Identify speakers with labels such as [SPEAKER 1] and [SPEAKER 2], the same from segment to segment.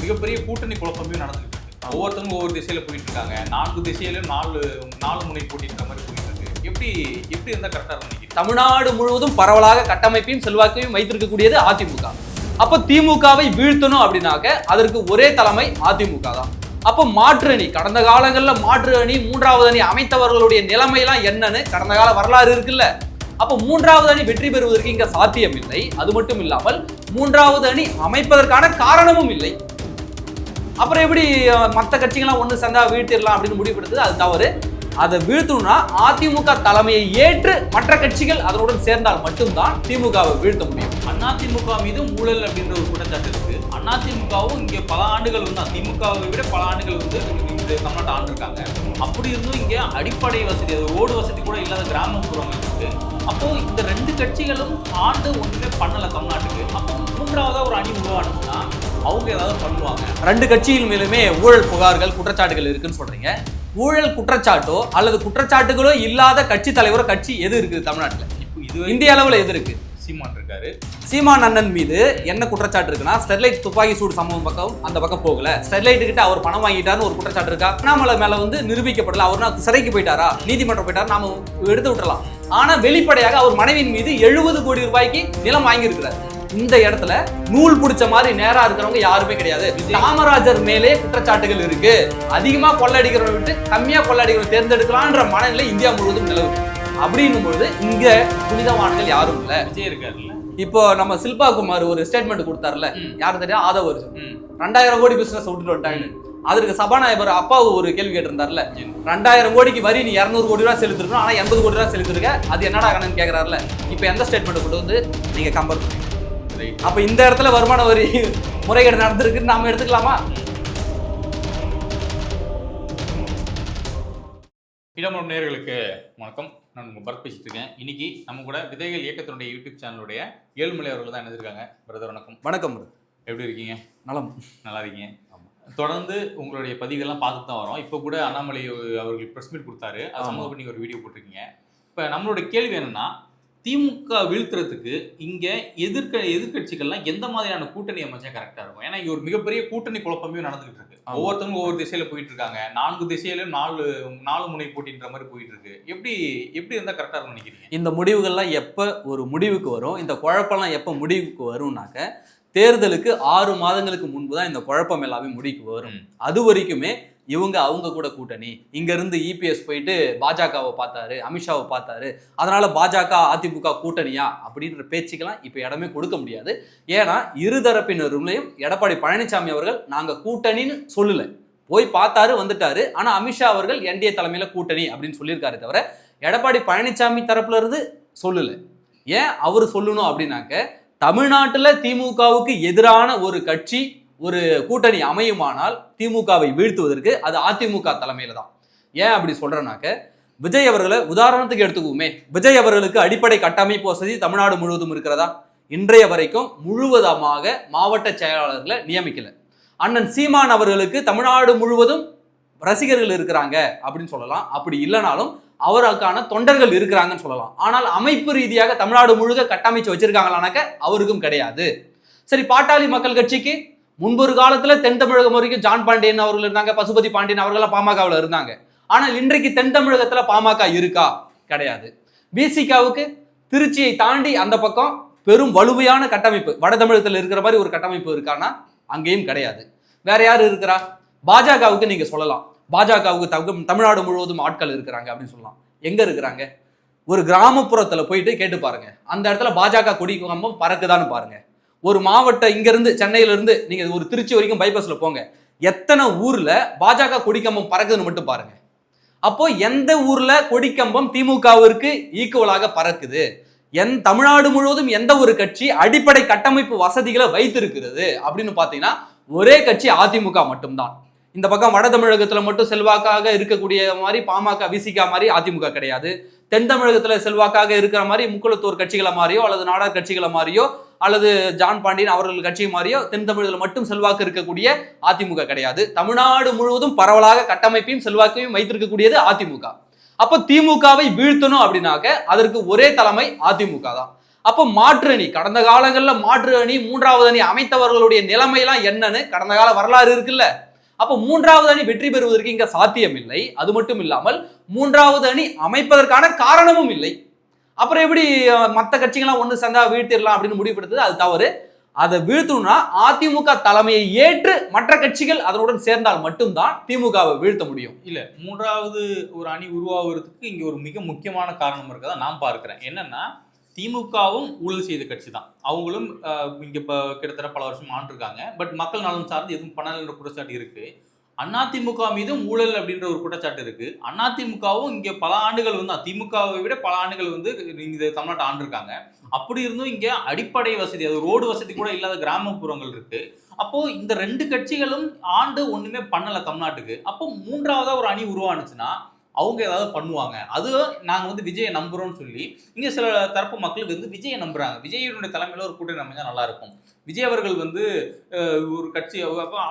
[SPEAKER 1] மிகப்பெரிய கூட்டணி குழப்பமே நடந்துகிட்டு இருக்கு. ஒவ்வொருத்தவங்க ஒவ்வொரு திசையில போயிட்டு இருக்காங்க. 4 திசையிலும் 4 முனை போட்டின்ற மாதிரி போயிட்டு இருக்கு. எப்படி இருந்தா கரெக்டா நினைக்கிறீங்க?
[SPEAKER 2] தமிழ்நாடு முழுவதும் பரவலாக கட்டமைப்பையும் செல்வாக்கையும் வைத்திருக்கக்கூடியது அதிமுக. அப்ப திமுகவை வீழ்த்தணும் அப்படின்னாக்க அதற்கு ஒரே தலைமை அதிமுக தான். அப்ப மாற்று அணி, கடந்த காலங்களில் மாற்று அணி, மூன்றாவது அணி அமைத்தவர்களுடைய நிலைமையெல்லாம் என்னன்னு கடந்த கால வரலாறு இருக்குல்ல. அப்ப மூன்றாவது அணி வெற்றி பெறுவதற்கு இங்க சாத்தியம் இல்லை. அது மட்டும் இல்லாமல் மூன்றாவது அணி அமைப்பதற்கான காரணமும் இல்லை. அப்புறம் எப்படி மற்ற கட்சிகள்லாம் ஒண்ணு சேர்ந்தா வீழ்த்திடலாம் அப்படின்னு முடிவெடுத்தது, அது தவறு. அதை வீழ்த்தணும்னா அதிமுக தலைமையை ஏற்று மற்ற கட்சிகள் அதனுடன் சேர்ந்தால் மட்டும்தான் திமுகவை வீழ்த்த முடியும்.
[SPEAKER 1] அதிமுக மீது ஊழல் அப்படின்ற ஒரு குற்றச்சாட்டு இருக்கு. அதிமுகவும் இங்க பல ஆண்டுகள் வந்து திமுகவை விட பல ஆண்டுகள் வந்து இந்த தமிழ்நாட்டை ஆண்டிருக்காங்க. அப்படி இருந்தும் இங்க அடிப்படை வசதி, அது ரோடு வசதி கூட இல்லாத கிராமப்புறங்கள் இருக்கு. அப்போ இந்த 2 கட்சிகளும் ஆண்டு ஒன்றுமே பண்ணல தமிழ்நாட்டுக்கு. அப்போ மூன்றாவதா ஒரு அணி உருவானும்னா அவங்க ஏதாவது பண்ணுவாங்க.
[SPEAKER 2] 2 கட்சியின் மேலுமே ஊழல் புகார்கள், குற்றச்சாட்டுகள் இருக்குன்னு சொல்றீங்க. ஊழல் குற்றச்சாட்டோ அல்லது குற்றச்சாட்டுகளோ இல்லாத கட்சி தலைவரோ கட்சி எது இருக்குது தமிழ்நாட்டில்?
[SPEAKER 1] இது
[SPEAKER 2] இந்திய அளவில் எது இருக்கு?
[SPEAKER 1] சீமான் இருக்காரு.
[SPEAKER 2] சீமான் அண்ணன் மீது என்ன குற்றச்சாட்டு இருக்குன்னா, ஸ்டெர்லைட் துப்பாக்கி சூடு சம்பவம் பக்கம் அந்த பக்கம் போகல, ஸ்டெர்லைட் கிட்ட அவர் பணம் வாங்கிட்டாருன்னு ஒரு குற்றச்சாட்டு இருக்கா. அண்ணாமலை மேல வந்து நிரூபிக்கப்படல. அவர் சிறைக்கு போயிட்டாரா, நீதிமன்றம் போயிட்டாரா, நாம எடுத்து விட்டுறலாம். ஆனா வெளிப்படையாக அவர் மனைவியின் மீது 70 கோடி ரூபாய்க்கு நிலம் வாங்கி இருக்கிறார். இந்த இடத்துல நூல் பிடிச்ச மாதிரி நேரா இருக்கிறவங்க யாருமே கிடையாது. காமராஜர் மேலே குற்றச்சாட்டுகள் இருக்கு. அதிகமா கொள்ளடிக்கிறவங்க விட்டு கம்மியா கொள்ளடிக்கிறவங்க தேர்ந்தெடுக்கலான்ற மனநிலை இந்தியா முழுவதும் நிலவுது. அப்படின்னும் பொழுது இங்க புனிதவான்கள் யாரும் இல்ல.
[SPEAKER 1] விஜய் இருக்காருல்ல.
[SPEAKER 2] இப்போ நம்ம சில்பா குமார் ஒரு ஸ்டேட்மெண்ட் கொடுத்தாருல, யாரும் தெரியும், ஆதவ வருஷம் 2000 கோடி பிசினஸ் விட்டுட்டு வந்துட்டாங்க. அதற்கு சபாநாயகர் அப்பாவு ஒரு கேள்வி கேட்டிருந்தாருல, 2000 கோடிக்கு வரி நீ 200 கோடி ரூபாய் செலுத்திருக்கணும், ஆனா 80 கோடி ரூபாய் செலுத்திருக்க, அது என்னடா கணக்கு கேட்கறாருல. இப்ப எந்த ஸ்டேட்மெண்ட் கொண்டு வந்து நீங்க கம்பேர் பண்ணுங்க. அப்ப இந்த இடத்துல வருமான வரி முறைகேடு நடந்திருக்குன்னு நாம எடுத்துக்கலாமா?
[SPEAKER 1] இடமம் நேயர்களுக்கு வணக்கம். நான் உங்கள் பரத் பேசிட்டு இருக்கேன். இன்னைக்கு நம்ம கூட விதைகள் இயக்கத்தினுடைய யூடியூப் சேனலுடைய ஏழுமலை அவர்கள் தான் இணைஞ்சிருக்காங்க. பிரதர் வணக்கம்.
[SPEAKER 2] வணக்கம்.
[SPEAKER 1] எப்படி இருக்கீங்க?
[SPEAKER 2] நலம்.
[SPEAKER 1] நல்லா இருக்கீங்க. தொடர்ந்து உங்களுடைய பதிவுகள்லாம் பார்த்துட்டு தான் வரோம். இப்போ கூட அண்ணாமலை அவர்கள் ப்ரெஸ் மீட் கொடுத்தாரு. அது சம்மந்தம் பண்ணி ஒரு வீடியோ போட்டிருக்கீங்க. இப்போ நம்மளுடைய கேள்வி என்னன்னா, திமுக வீழ்த்துறதுக்கு இங்க எதிர்கட்சிகள்லாம் எந்த மாதிரியான கூட்டணி அமைச்சா கரெக்டா இருக்கும்? ஏன்னா இங்க ஒரு மிகப்பெரிய கூட்டணி குழப்பமே நடந்துகிட்டு இருக்கு. ஒவ்வொருத்தவங்க ஒவ்வொரு திசையில போயிட்டு இருக்காங்க. 4 திசையிலும் 4 முனை போட்டின்ற மாதிரி போயிட்டு இருக்கு. எப்படி இருந்தா கரெக்டா இருக்கும் நினைக்கிறீங்க?
[SPEAKER 2] இந்த முடிவுகள்லாம் எப்ப ஒரு முடிவுக்கு வரும், இந்த குழப்பம்லாம் எப்ப முடிவுக்கு வரும்னாக்க தேர்தலுக்கு 6 மாதங்களுக்கு முன்பு தான் இந்த குழப்பம் எல்லாமே முடிவுக்கு வரும். அது வரைக்குமே அவங்க கூட கூட்டணி, இங்க இருந்து இபிஎஸ் போயிட்டு பாஜகவை பார்த்தாரு, அமித்ஷாவை பார்த்தாரு, அதனால பாஜக அதிமுக கூட்டணியா அப்படின்ற பேச்சுக்கெல்லாம் இப்ப இடமே கொடுக்க முடியாது. ஏன்னா இருதரப்பினருமையும் எடப்பாடி பழனிசாமி அவர்கள் நாங்க கூட்டணின்னு சொல்லல, போய் பார்த்தாரு வந்துட்டாரு. ஆனா அமித்ஷா அவர்கள் என்டிஏ தலைமையில கூட்டணி அப்படின்னு சொல்லியிருக்காரு தவிர எடப்பாடி பழனிசாமி தரப்புல இருந்து சொல்லல. ஏன் அவர் சொல்லணும் அப்படின்னாக்க, தமிழ்நாட்டுல திமுகவுக்கு எதிரான ஒரு கட்சி ஒரு கூட்டணி அமையுமானால் திமுகவை வீழ்த்துவதற்கு அது அதிமுக தலைமையில தான். ஏன் அப்படி சொல்றேன்னாக்க, விஜய் அவர்களை உதாரணத்துக்கு எடுத்துக்குவோமே. விஜய் அவர்களுக்கு அடிப்படை கட்டமைப்பு வசதி தமிழ்நாடு முழுவதும் இருக்கிறதா? இன்றைய வரைக்கும் முழுவதமாக மாவட்ட செயலாளர்களை நியமிக்கல. அண்ணன் சீமான் அவர்களுக்கு தமிழ்நாடு முழுவதும் ரசிகர்கள் இருக்கிறாங்க அப்படின்னு சொல்லலாம். அப்படி இல்லைனாலும் அவருக்கான தொண்டர்கள் இருக்கிறாங்கன்னு சொல்லலாம். ஆனால் அமைப்பு ரீதியாக தமிழ்நாடு முழுக்க கட்டமைச்சு வச்சிருக்காங்களானாக்க அவருக்கும் கிடையாது. சரி, பாட்டாளி மக்கள் கட்சிக்கு முன்பொரு காலத்துல தென் தமிழகம் வரைக்கும் ஜான் பாண்டியன் அவர்கள் இருந்தாங்க, பசுபதி பாண்டியன் அவர்கள்லாம் பாமகவில் இருந்தாங்க. ஆனால் இன்றைக்கு தென் தமிழகத்துல பாமக இருக்கா? கிடையாது. பிசிகாவுக்கு திருச்சியை தாண்டி அந்த பக்கம் பெரும் வலுவையான கட்டமைப்பு, வட தமிழகத்தில் இருக்கிற மாதிரி ஒரு கட்டமைப்பு இருக்கானா? அங்கேயும் கிடையாது. வேற யாரு இருக்கிறா? பாஜகவுக்கு நீங்க சொல்லலாம், பாஜகவுக்கு தமிழ்நாடு முழுவதும் ஆட்கள் இருக்கிறாங்க அப்படின்னு சொல்லலாம். எங்க இருக்கிறாங்க? ஒரு கிராமப்புறத்துல போயிட்டு கேட்டு பாருங்க, அந்த இடத்துல பாஜக கொடி கம்பம் பறக்குதான்னு பாருங்க. ஒரு மாவட்டம் இங்க இருந்து சென்னையில இருந்து நீங்க ஒரு திருச்சி வரைக்கும் பைபாஸ்ல போங்க, எத்தனை ஊர்ல பாஜக கொடிக்கம்பம் பறக்குதுன்னு மட்டும் பாருங்க. அப்போ எந்த ஊர்ல கொடிக்கம்பம் திமுகவிற்கு ஈக்குவலாக பறக்குது? தமிழ்நாடு முழுவதும் எந்த ஒரு கட்சி அடிப்படை கட்டமைப்பு வசதிகளை வைத்திருக்கிறது அப்படின்னு பாத்தீங்கன்னா ஒரே கட்சி அதிமுக மட்டும்தான். இந்த பக்கம் வட தமிழகத்துல மட்டும் செல்வாக்காக இருக்கக்கூடிய மாதிரி பாமக விசிகா மாதிரி அதிமுக கிடையாது. தென் தமிழகத்துல செல்வாக்காக இருக்கிற மாதிரி முக்குளத்தூர் கட்சிகளை மாதிரியோ அல்லது நாடார் கட்சிகளை மாதிரியோ அல்லது ஜான் பாண்டியன் அவர்கள் கட்சி மாதிரியோ தென் தமிழகத்தில் மட்டும் செல்வாக்கு இருக்கக்கூடிய அதிமுக கிடையாது. தமிழ்நாடு முழுவதும் பரவலாக கட்டமைப்பையும் செல்வாக்கையும் வைத்திருக்கக்கூடியது அதிமுக. அப்போ திமுகவை வீழ்த்தணும் அப்படின்னாக்க அதற்கு ஒரே தலைமை அதிமுக தான். அப்போ மாற்று அணி, கடந்த காலங்களில் மாற்று அணி, மூன்றாவது அணி அமைத்தவர்களுடைய நிலைமையெல்லாம் என்னன்னு கடந்த கால வரலாறு இருக்குல்ல. அப்போ மூன்றாவது அணி வெற்றி பெறுவதற்கு இங்க சாத்தியம் இல்லை. அது மட்டும் இல்லாமல் மூன்றாவது அணி அமைப்பதற்கான காரணமும் இல்லை. அப்புறம் எப்படி மற்ற கட்சிகள்லாம் ஒன்று சேர்ந்தா வீழ்த்திடலாம் அப்படின்னு முடிவெடுத்தது, அது தவறு. அதை வீழ்த்தணும்னா அதிமுக தலைமையை ஏற்று மற்ற கட்சிகள் அதனுடன் சேர்ந்தால் மட்டும்தான் திமுகவை வீழ்த்த முடியும்.
[SPEAKER 1] இல்ல, மூன்றாவது ஒரு அணி உருவாகிறதுக்கு இங்க ஒரு மிக முக்கியமான காரணம் இருக்கதா நான் பார்க்கிறேன். என்னன்னா, திமுகவும் ஊழல் செய்த கட்சி தான். அவங்களும் இங்க இப்ப கிட்டத்தட்ட பல வருஷம் ஆண்டிருக்காங்க. பட் மக்கள் நலன் சார்ந்து எதுவும் பண்ணலன்ற குற்றச்சாட்டு இருக்கு. அதிமுக மீதும் ஊழல் அப்படின்ற ஒரு குற்றச்சாட்டு இருக்கு. அதிமுகவும் இங்க பல ஆண்டுகள் வந்து திமுகவை விட பல ஆண்டுகள் வந்து இந்த தமிழ்நாட்டை ஆண்டிருக்காங்க. அப்படி இருந்தும் இங்க அடிப்படை வசதி, அது ரோடு வசதி கூட இல்லாத கிராமப்புறங்கள் இருக்கு. அப்போ இந்த ரெண்டு கட்சிகளும் ஆண்டு ஒண்ணுமே பண்ணல தமிழ்நாட்டுக்கு. அப்போ மூன்றாவதா ஒரு அணி உருவானுச்சுன்னா அவங்க ஏதாவது பண்ணுவாங்க. அது நாங்க வந்து விஜயை நம்புறோம்னு சொல்லி இங்க சில தரப்பு மக்களுக்கு வந்து விஜயை நம்புறாங்க. விஜயனுடைய தலைமையில ஒரு கூட்டணி அமைஞ்சா நல்லா இருக்கும். விஜய் அவர்கள் வந்து ஒரு கட்சி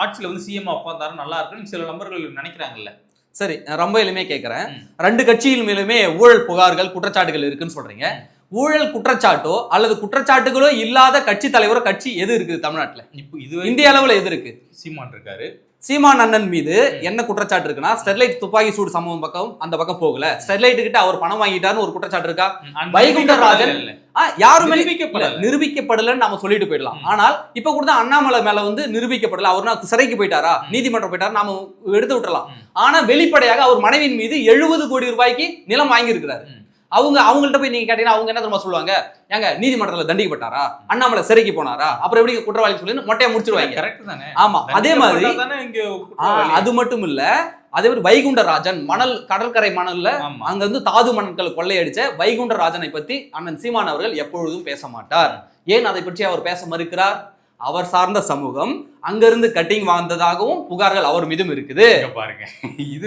[SPEAKER 1] ஆட்சியில வந்து சிஎம் உட்கார்ந்தாரு நல்லா இருக்குன்னு சில நபர்கள் நினைக்கிறாங்கல்ல.
[SPEAKER 2] சரி, ரொம்ப எளிமையா கேட்கிறேன். ரெண்டு கட்சியின் மேலுமே ஊழல் புகார்கள், குற்றச்சாட்டுகள் இருக்குன்னு சொல்றீங்க. ஊழல் குற்றச்சாட்டோ அல்லது குற்றச்சாட்டுகளோ இல்லாத கட்சி தலைவரோ கட்சி எது இருக்குது தமிழ்நாட்டுல? இப்போ இது இந்திய அளவுல எது இருக்கு?
[SPEAKER 1] சீமான் இருக்காரு.
[SPEAKER 2] சீமான் அண்ணன் மீது என்ன குற்றச்சாட்டு இருக்குன்னா, ஸ்டெர்லைட் துப்பாக்கி சூடு சம்பவம் பக்கம் அந்த பக்கம் போகல, ஸ்டெர்லைட் கிட்ட அவர் பணம் வாங்கிட்டாருன்னு ஒரு குற்றச்சாட்டு இருக்கா? வைகுண்டராஜன் யாருமே நிரூபிக்கப்படலன்னு நாம சொல்லிட்டு போயிடலாம். ஆனால் இப்ப கூட அண்ணாமலை மேல வந்து நிரூபிக்கப்படல, அவர் சிறைக்கு போயிட்டாரா, நீதிமன்றம் போயிட்டாரா, நாம எடுத்து விட்டுறலாம். ஆனா வெளிப்படையாக அவர் மனைவியின் மீது 70 கோடி ரூபாய்க்கு நிலம் வாங்கி இருக்கிறாரு. அவங்கள்ட்ட போய் நீங்க கேட்டீங்கன்னா அவங்க என்ன தெரியுமா சொல்லுவாங்க? ஏங்க நீதிமன்றத்துல தண்டிக்கப்பட்டாரா, அண்ணாமலை சிறைக்கு போனாரா, அப்புறம் எப்படி குற்றவாளி சொல்லி மொட்டையா முடிச்சிருவாங்க.
[SPEAKER 1] கரெக்ட் தானே?
[SPEAKER 2] ஆமா, அதே மாதிரி அது மட்டும் இல்ல, அதே மாதிரி வைகுண்டராஜன் மணல், கடற்கரை மணல்ல அங்க வந்து தாது மணல்கள் கொள்ளையடிச்ச வைகுண்டராஜனை பத்தி அண்ணன் சீமான் அவர்கள் எப்பொழுதும் பேச மாட்டார். ஏன் அதை பற்றி அவர் பேச மறுக்கிறார்? அவர் சார்ந்த சமூகம் அங்கிருந்து கட்டிங் வாழ்ந்ததாகவும் புகார்கள் அவர் மீதும் இருக்குது.
[SPEAKER 1] பாருங்க, இது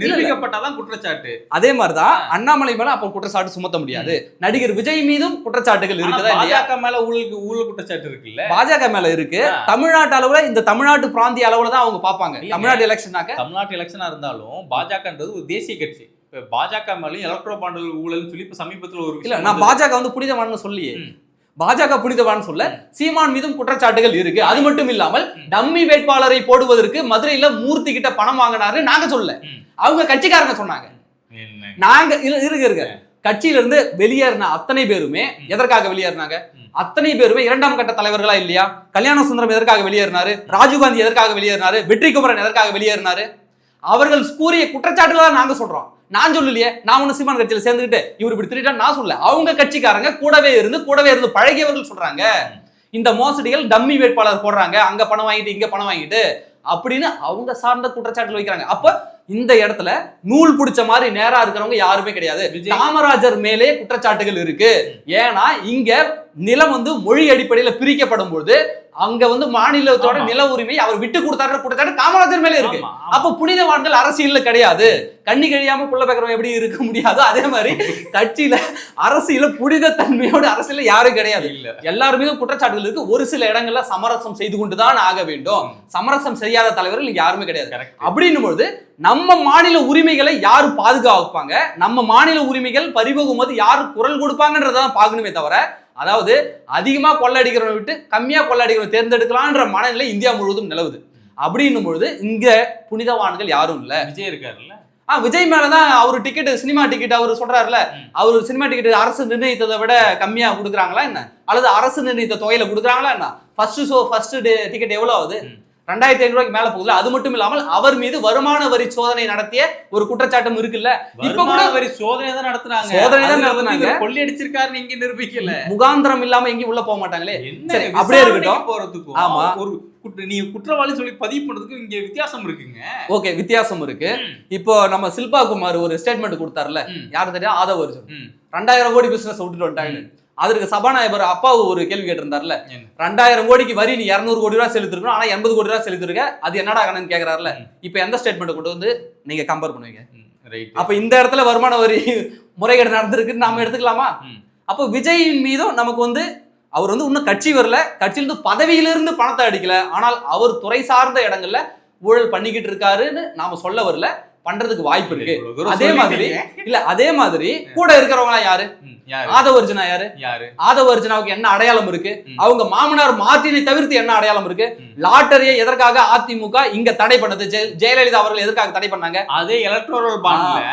[SPEAKER 1] நிரூபிக்கப்பட்டாதான் குற்றச்சாட்டு.
[SPEAKER 2] அதே மாதிரிதான் அண்ணாமலை மேல அப்ப குற்றச்சாட்டு சுமத்த முடியாது. நடிகர் விஜய் மீதும் குற்றச்சாட்டுகள் இருக்குதா?
[SPEAKER 1] பாஜக மேல ஊழல் குற்றச்சாட்டு இருக்குல்ல,
[SPEAKER 2] பாஜக மேல இருக்கு. தமிழ்நாட்டு அளவுல, இந்த தமிழ்நாட்டு பிராந்திய அளவுல தான் அவங்க பாப்பாங்க. தமிழ்நாட்டு
[SPEAKER 1] எலெக்ஷனா இருந்தாலும் பாஜகன்றது ஒரு தேசிய கட்சி. பாஜக மேலும் எலக்ட்ரோ பாண்டல் ஊழல் சொல்லி இப்ப சமீபத்தில் ஒரு
[SPEAKER 2] இல்ல, நான் பாஜக வந்து புனிதவான்னு சொல்லியே, பாஜக புனிதவான்னு சொல்ல, சீமான் மீதும் குற்றச்சாட்டுகள் இருக்கு. அது மட்டும் இல்லாமல் டம்மி வேட்பாளரை போடுவதற்கு மதுரையில மூர்த்தி கிட்ட பணம் வாங்கினாரு நாங்க சொல்ல, அவங்க கட்சிக்காரங்க சொன்னாங்க. நாங்க இருக்க கட்சியில இருந்து வெளியேறின அத்தனை பேருமே எதற்காக வெளியேறினாங்க? அத்தனை பேருமே இரண்டாம் கட்ட தலைவர்களா இல்லையா? கல்யாண சுந்தரம் எதற்காக வெளியேறினாரு? ராஜீவ்காந்தி எதற்காக வெளியேறினாரு? வெற்றி குமரன் எதற்காக வெளியேறினாரு? அவர்கள் கூறிய குற்றச்சாட்டுகளா நாங்க சொல்றோம். நான் சொல்லலையே, நான் ஒண்ணு சீமான் கட்சியில சேர்ந்துக்கிட்டு இவர் இப்படி திருட்டா நான் சொல்ல, அவங்க கட்சிக்காரங்க கூடவே இருந்து பழகியவர்கள் சொல்றாங்க. இந்த மோசடிகள் டம்மி வேட்பாளர் போடுறாங்க, அங்க பணம் வாங்கிட்டு இங்க பணம் வாங்கிட்டு அப்படின்னு அவங்க சார்ந்த குற்றச்சாட்டுகள் வைக்கிறாங்க. அப்ப இந்த இடத்துல நூல் பிடிச்ச மாதிரி நேரா இருக்கிறவங்க யாருமே கிடையாது. காமராஜர் மேலே குற்றச்சாட்டுகள் இருக்கு. ஏன்னா இங்க நிலம் வந்து மொழி அடிப்படையில பிரிக்கப்படும் பொழுது அங்க வந்து மாநிலத்தோட நில உரிமை அவர் விட்டு கொடுத்தாரு குற்றச்சாட்டு காமராஜர் மேலே இருக்கு. அப்ப புனிதவான்கள் அரசியல்ல கிடையாது. கண்ணி கழியாம புள்ள பேக்கிறவங்க எப்படி இருக்க முடியாது, அதே மாதிரி கட்சியில அரசியல புனித தன்மையோட அரசியல யாரும் கிடையாது. எல்லாருமே குற்றச்சாட்டுகள் இருக்கு. ஒரு சில இடங்கள்ல சமரசம் செய்து கொண்டுதான் ஆக வேண்டும். சமரசம் செய்யாத தலைவர்கள் யாருமே கிடையாது. அப்படின்னும் பொழுது நம்ம மாநில உரிமைகளை யாரு பாதுகாப்பாங்க, நம்ம மாநில உரிமைகள் பறிபோகும் போது யாரு குரல் கொடுப்பாங்கன்றதான் பார்க்கணுமே தவிர, அதாவது அதிகமா கொள்ளடிக்கிறவனை விட்டு கம்மியா கொள்ளடிக்கிறவனை தேர்ந்தெடுக்கலான்ற மனநிலை இந்தியா முழுவதும் நிலவுது. அப்படின்னும் பொழுது இங்க புனிதவான்கள் யாரும் இல்ல.
[SPEAKER 1] விஜய் இருக்காருல்ல,
[SPEAKER 2] விஜய் மேலதான் அவரு டிக்கெட், சினிமா டிக்கெட் அவரு சொல்றாருல, அவரு சினிமா டிக்கெட் அரசு நிர்ணயித்ததை விட கம்மியா கொடுக்குறாங்களா என்ன, அல்லது அரசு நிர்ணயித்த தொகையில கொடுக்குறாங்களா என்ன? ஃபர்ஸ்ட் ஷோ ஃபர்ஸ்ட் டிக்கெட் எவ்வளவு ஆகுது? 2500 ரூபாய்க்கு மேல போகுது. அது மட்டும் இல்லாமல் அவர் மீது வருமான வரி சோதனை நடத்திய ஒரு குற்றச்சாட்டும் இருக்குல்ல. இப்ப கூட வரி சோதனை தான் நடத்துறாங்க.
[SPEAKER 1] கொள்ளை அடிச்சிருக்காருன்னு இங்க நிரூபிக்கல.
[SPEAKER 2] முகாந்திரம் இல்லாம எங்கேயும் உள்ள போக மாட்டாங்களே. சரி, அப்படியே இருக்கட்டும்.
[SPEAKER 1] போறதுக்கும் ஆமா, ஒரு நீ குற்றவாளி சொல்லி பதிவு பண்றதுக்கு இங்க வித்தியாசம் இருக்குங்க.
[SPEAKER 2] ஓகே, வித்தியாசம் இருக்கு. இப்போ நம்ம சில்பா குமார் ஒரு ஸ்டேட்மெண்ட் கொடுத்தாருல, யாரு தெரியும்? ஆதவ் அர்ஜுன் 2000 கோடி பிசினஸ் விட்டுட்டு வந்துட்டாங்க. அதற்கு சபாநாயகர் அப்பாவு ஒரு கேள்வி கேட்டிருந்தாருல, 2000 கோடிக்கு வரி நீ 200 கோடி ரூபாய் செலுத்திருக்கணும், ஆனா 80 கோடி ரூபாய் செலுத்திருக்க, அது என்னடா கணக்கு கேட்கறாருல. இப்ப எந்த ஸ்டேட்மெண்ட் கொண்டு வந்து நீங்க கம்பேர் பண்ணுவீங்க? அப்ப இந்த இடத்துல வருமான வரி முறைகேடு நடந்திருக்குன்னு நாம எடுத்துக்கலாமா? அப்போ விஜயின் மீதும் நமக்கு வந்து அவர் வந்து இன்னும் கட்சி வரல, கட்சியிலிருந்து பதவியிலிருந்து பணத்தை அடிக்கல, ஆனால் அவர் துறை சார்ந்த இடங்கள்ல ஊழல் பண்ணிக்கிட்டு இருக்காருன்னு நாம சொல்ல வரல. பண்றதுக்கு வாய்ப்பு இருக்கு.
[SPEAKER 1] இவ்வளவு தூரம்
[SPEAKER 2] அதே மாதிரி இல்ல அதே மாதிரி கூட இருக்கிறவங்களா யாரு? ஆதவ அர்ஜுனா யாரு? ஆதவ அர்ஜுனாவுக்கு என்ன அடையாளம் இருக்கு? அவங்க மாமனார் மார்ட்டினை தவிர்த்து என்ன அடையாளம் இருக்கு? லாட்டரியை எதற்காக அதிமுக இங்க தடை பண்ணது? ஜெயலலிதா அவர்கள் எதற்காக தடை பண்ணாங்க?
[SPEAKER 1] அதே எலக்ட்ரல் பாண்ட்ல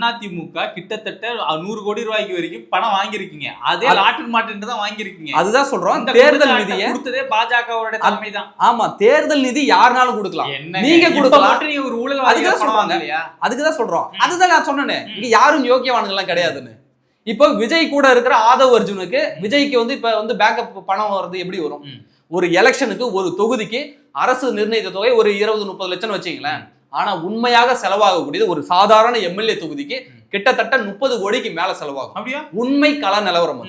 [SPEAKER 1] அதிமுக கிட்டத்தட்ட 100 கோடி ரூபாய்க்கு வரைக்கும் பணம் வாங்கியிருக்கீங்க. அதே லாட்டரி மார்ட்டின் தான் வாங்கியிருக்கீங்க.
[SPEAKER 2] அதுதான் சொல்றோம், தேர்தல் நிதியை
[SPEAKER 1] கொடுத்ததே பாஜகவோட தலைமை தான்.
[SPEAKER 2] ஆமா, தேர்தல் நிதி யாருனாலும் கொடுக்கலாம், நீங்க கொடுக்கலாம்.
[SPEAKER 1] ஒரு ஊழல்
[SPEAKER 2] அதுதான் சொல்றாங்க, அதுக்குதான் சொல்றோம். அதுதான் நான் சொன்னேன், இங்க யாரும் யோக்கியவான்கள் எல்லாம் கிடையாதுன்னு. இப்போ விஜய் கூட இருக்கிற ஆதவ் அர்ஜுனுக்கு, விஜய்க்கு வந்து இப்ப வந்து பேக்கப் பணம் வருது எப்படி வரும்? ஒரு எலெக்ஷனுக்கு ஒரு தொகுதிக்கு அரசு நிர்ணயித்த தொகை ஒரு 20-30 லட்சம் வச்சுங்களேன். ஆனா உண்மையாக செலவாகக்கூடியது ஒரு சாதாரண எம்எல்ஏ தொகுதிக்கு கிட்டத்தட்ட 30 கோடிக்கு மேல செலவாகும். அப்படியா? உண்மை கள நிலவரம்.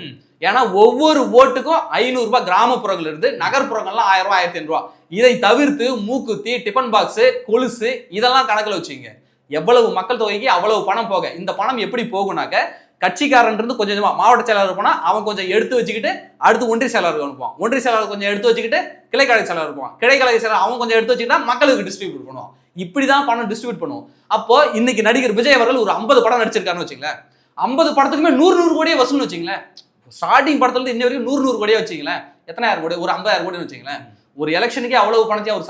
[SPEAKER 2] ஏன்னா ஒவ்வொரு ஓட்டுக்கும் 500 ரூபாய் கிராமப்புறங்கள் இருந்து, நகர்ப்புறங்கள்லாம் 1000 ரூபாய் 1500 ரூபாய். இதை தவிர்த்து மூக்குத்தி, டிபன் பாக்ஸ், கொலுசு இதெல்லாம் கணக்குல வச்சுங்க. எவ்வளவு மக்கள் தொகைக்கு அவ்வளவு பணம் போக. இந்த பணம் எப்படி போகும்னாக்க, கட்சிக்காரன் இருந்து கொஞ்சம் கொஞ்சமா மாவட்ட செயலாளர் போனா அவன் கொஞ்சம் எடுத்து வச்சுக்கிட்டு அடுத்து ஒன்றிய செயலாளருக்கு அனுப்புவான். ஒன்றிய செயலாளர் கொஞ்சம் எடுத்து வச்சுக்கிட்டு கிளைக்கழக செயலாளர் இருப்பான். கிளைக்கழக செயலாளர் அவன் கொஞ்சம் எடுத்து வச்சுக்கிட்டா மக்களுக்கு டிஸ்ட்ரிபியூட் பண்ணுவான். இப்படிதான் பணம் டிஸ்ட்ரிபியூட் பண்ணுவோம். அப்போ இன்னைக்கு நடிகர் விஜய் அவர்கள் ஒரு 50 படம் நடிச்சிருக்காருன்னு வச்சுங்களேன். 50 படத்துக்குமே 100 கோடியே வசூல்னு வச்சுங்களேன். ஸ்டார்டிங் படத்துல இருந்து இன்ன வரைக்கும் 100 கோடியே வச்சுங்களேன். எத்தனாயிரம் கோடி? ஒரு 50,000 கோடின்னு வச்சுங்களேன். ஒரு எலெக்ஷனுக்கே அவ்வளவு பணத்தையும் அவர்